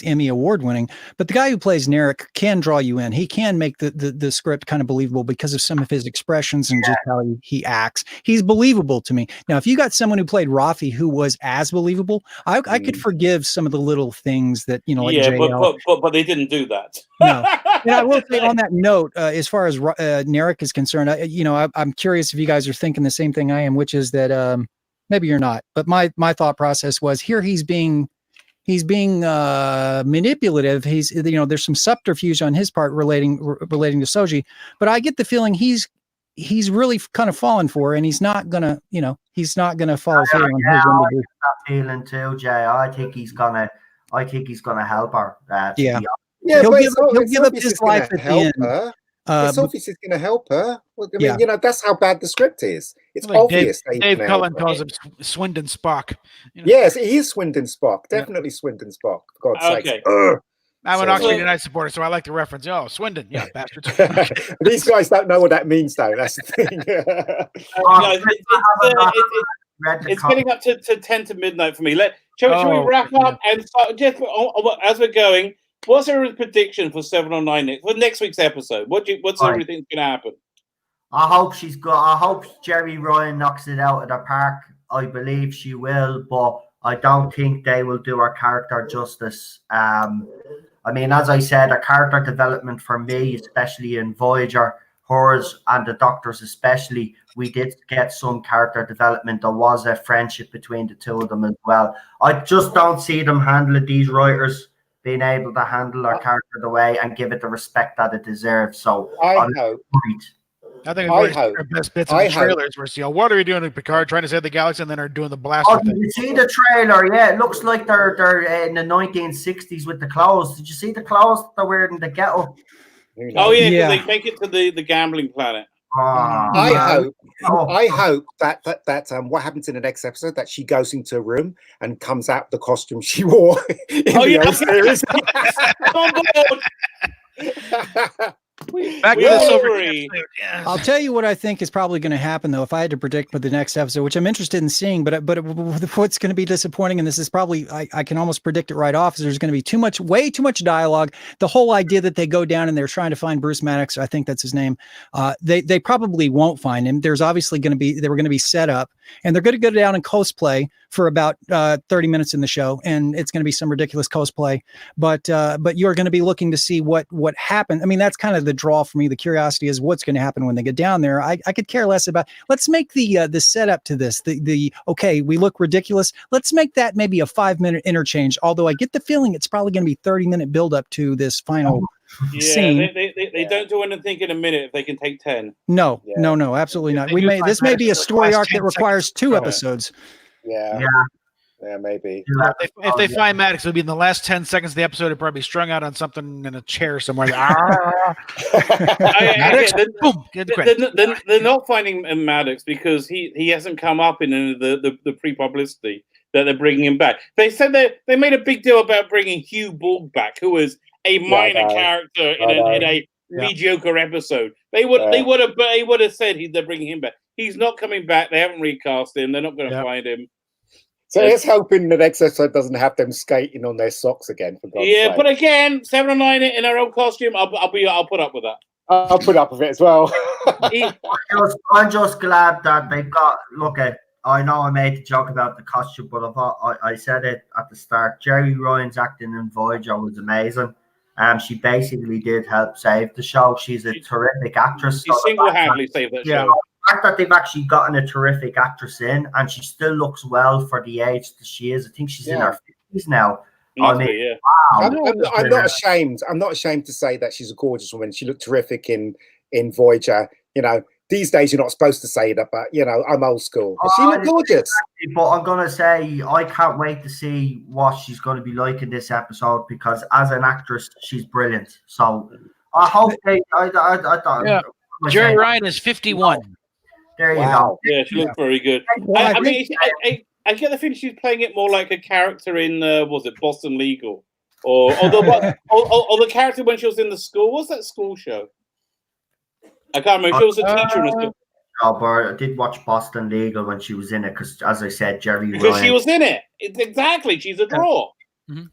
Emmy award winning, but the guy who plays Narek can draw you in. He can make the script kind of believable because of some of his expressions and just how he acts. He's believable to me. Now, if you got someone who played Rafi who was as believable, I could forgive some of the little things that like JL.
but they didn't do that.
No, and I will say on that note, as far as Narek is concerned, I'm curious if you guys are thinking the same thing I am, which is that maybe you're not. But my thought process was here he's being manipulative. He's there's some subterfuge on his part relating to Soji, but I get the feeling he's really kind of fallen for her, and he's not gonna follow through on his end.
I get that feeling too, Jay. I think he's gonna help her.
He'll give up his life at the end.
It's obvious it's going to help her. Well, I mean,
Yeah.
you know, that's how bad the script is. It's
Like
obvious.
Dave Cullen calls him Swindon Spock. You know?
Yes, he is Swindon Spock. Definitely Swindon Spock. For God's sakes.
I'm an
So-
Oxford United supporter, so I like the reference. Oh, Swindon. Yeah, bastards.
These guys don't know what that means, though. That's the thing.
It's getting up to 10 to midnight for me. Shall we wrap up and start, just as we're going? What's everyone's prediction for 709 next? For next week's episode? What's everything going to happen?
I hope she's good. I hope Jerry Ryan knocks it out of the park. I believe she will, but I don't think they will do her character justice. I mean, as I said, a character development for me, especially in Voyager, hers and the Doctor's especially, we did get some character development. There was a friendship between the two of them as well. I just don't see them handling these writers being able to handle our character the way and give it the respect that it deserves. So
I hope.
I think it's one of the best bits of the trailers where you what are you doing in Picard trying to save the galaxy and then are doing the blast.
Oh, did you see the trailer? Yeah, it looks like they're in the 1960s with the clothes. Did you see the clothes they're wearing in the ghetto?
Oh yeah, they make it to the gambling planet.
I hope that what happens in the next episode, that she goes into a room and comes out the costume she wore in the old series.
Back to the silver.
I'll tell you what I think is probably going to happen, though, if I had to predict for the next episode, which I'm interested in seeing, but what's going to be disappointing, and this is probably, I can almost predict it right off, is there's going to be way too much dialogue. The whole idea that they go down and they're trying to find Bruce Maddox, I think that's his name, they probably won't find him. There's obviously they were going to be set up, and they're going to go down and cosplay for about 30 minutes in the show, and it's going to be some ridiculous cosplay, but you're going to be looking to see what happened. I mean, that's kind of the draw for me. The curiosity is what's going to happen when they get down there. I could care less about, let's make the setup to this, okay, we look ridiculous. Let's make that maybe a 5-minute interchange. Although I get the feeling it's probably going to be 30-minute build up to this final scene.
They don't do anything in a minute if they can take 10.
No, absolutely not. This may be a story arc that requires 2 episodes.
Yeah, maybe.
If they find Maddox, it'll be in the last 10 seconds of the episode. It'll probably be strung out on something in a chair somewhere.
They're not finding Maddox because he hasn't come up in the pre-publicity that they're bringing him back. They said they made a big deal about bringing Hugh Borg back, who was a minor character in a mediocre episode. They would have said they're bringing him back. He's not coming back. They haven't recast him. They're not going to find him.
So let's hoping the next episode doesn't have them skating on their socks again. For God's sake.
But again, 709 in her own costume. I'll put up with that.
I'll put up with it as well.
I'm just glad that they've got. Look, I know I made the joke about the costume, but I said it at the start. Jerry Ryan's acting in Voyager was amazing. She basically did help save the show. She's a terrific actress.
She single-handedly saved that show.
The fact that they've actually gotten a terrific actress in, and she still looks well for the age that she is. I think she's in her 50s now. Wow.
I'm not ashamed. I'm not ashamed to say that she's a gorgeous woman. She looked terrific in Voyager. You know, these days you're not supposed to say that, but you know, I'm old school. But she looked gorgeous.
But I'm gonna say I can't wait to see what she's going to be like in this episode, because as an actress, she's brilliant. So I hope they.
Jerry Ryan is 51.
There you go.
Yeah, she looks very good. I get the feeling she's playing it more like a character in Boston Legal, or the character when she was in the school. What's that school show? I can't remember. She was a teacher in the school.
No, but I did watch Boston Legal when she was in it, because, as I said, Jerry Ryan.
Because she was in it. Exactly. She's a draw.
Mm-hmm.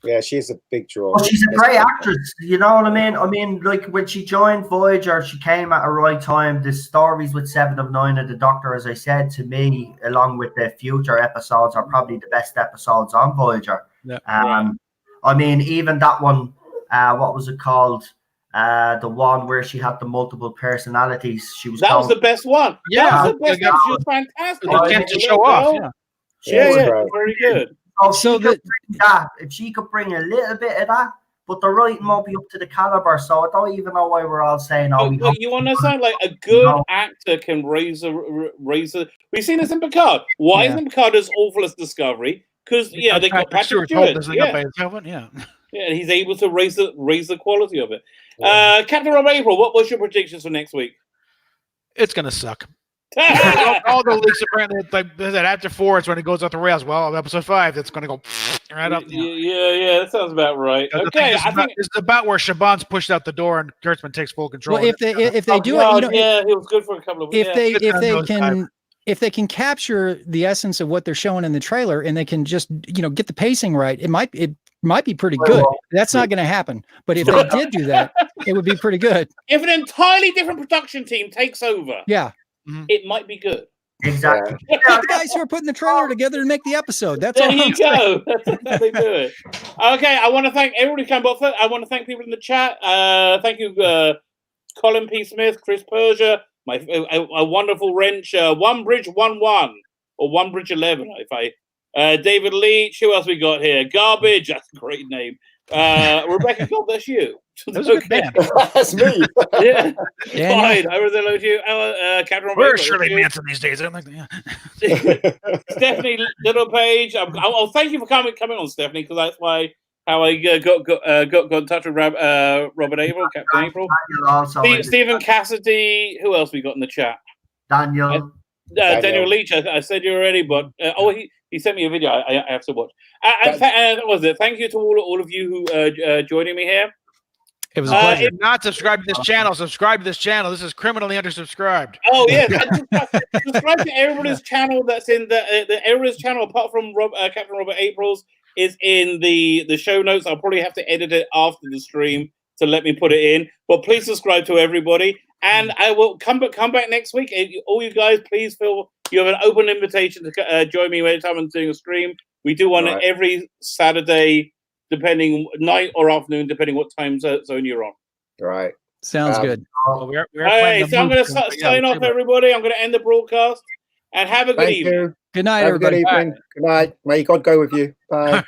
Yeah, she's a big draw.
Well, she's a great actress. You know what I mean? I mean, like, when she joined Voyager, she came at a right time. The stories with 7 of 9 and the Doctor, as I said, to me, along with the future episodes, are probably the best episodes on Voyager.
Yeah.
I mean, even that one, what was it called? The one where she had the multiple personalities.
That was the best one.
Yeah,
that was the best one. She was fantastic.
They get to show off.
Yeah, very good.
If she could bring a little bit of that, but the writing won't be up to the caliber. So I don't even know why we're all saying,
you understand, like, a good actor can raise a. We've seen this in Picard. Why isn't Picard as awful as Discovery? Because they got Patrick Stewart.
Yeah,
and he's able to raise the quality of it. Captain Rob April, what was your predictions for next week?
It's gonna suck. all the leaks apparently like that after 4 it's when it goes off the rails. Well, episode 5 it's gonna go right up.
Yeah, that sounds about right. Okay,
I think it's about where Shaban's pushed out the door and Kurtzman takes full control.
Well, if they do it,
he was good for a couple of weeks.
If they can capture the essence of what they're showing in the trailer and they can just get the pacing right, it might be pretty good. That's not going to happen, but if they did do that, it would be pretty good.
If an entirely different production team takes over, it might be good.
Exactly.
The guys who are putting the trailer together to make the episode. That's all.
There you go. That's how they do it. Okay, I want to thank everybody who came off it. I want to thank people in the chat. Thank you, Colin P. Smith, Chris Persia, a wonderful wrench, One Bridge 11 or One Bridge 11. David Leach. Who else we got here? Garbage. That's a great name. Rebecca, God bless you.
That was a good band.
That's me.
Yeah. Fine. I was hello to you. Captain
Where's Shirley Manson these days? I'm like,
Stephanie Littlepage. Thank you for coming on, Stephanie, because that's how I got in touch with Robert April, Captain April. Stephen Cassidy. Who else we got in the chat?
Daniel
Daniel Leach. I said you already, but he sent me a video. I have to watch. That was it. Thank you to all of you who joining me here.
It was a pleasure.
If not subscribe to this channel, subscribe to this channel. This is criminally undersubscribed.
Oh yes, subscribe to everybody's channel. That's in the everybody's channel apart from Captain Robert April's is in the show notes. I'll probably have to edit it after the stream to let me put it in. But please subscribe to everybody, and I will come back next week. All you guys, please feel you have an open invitation to join me anytime I'm doing a stream. We do one every Saturday, depending night or afternoon, depending what time zone you're on.
Right.
Sounds good.
Well, we're
so I'm going to sign off, everybody. I'm going to end the broadcast and have a good evening.
You.
Good night,
Have
everybody.
a good evening. Good night. May God go with you. Bye.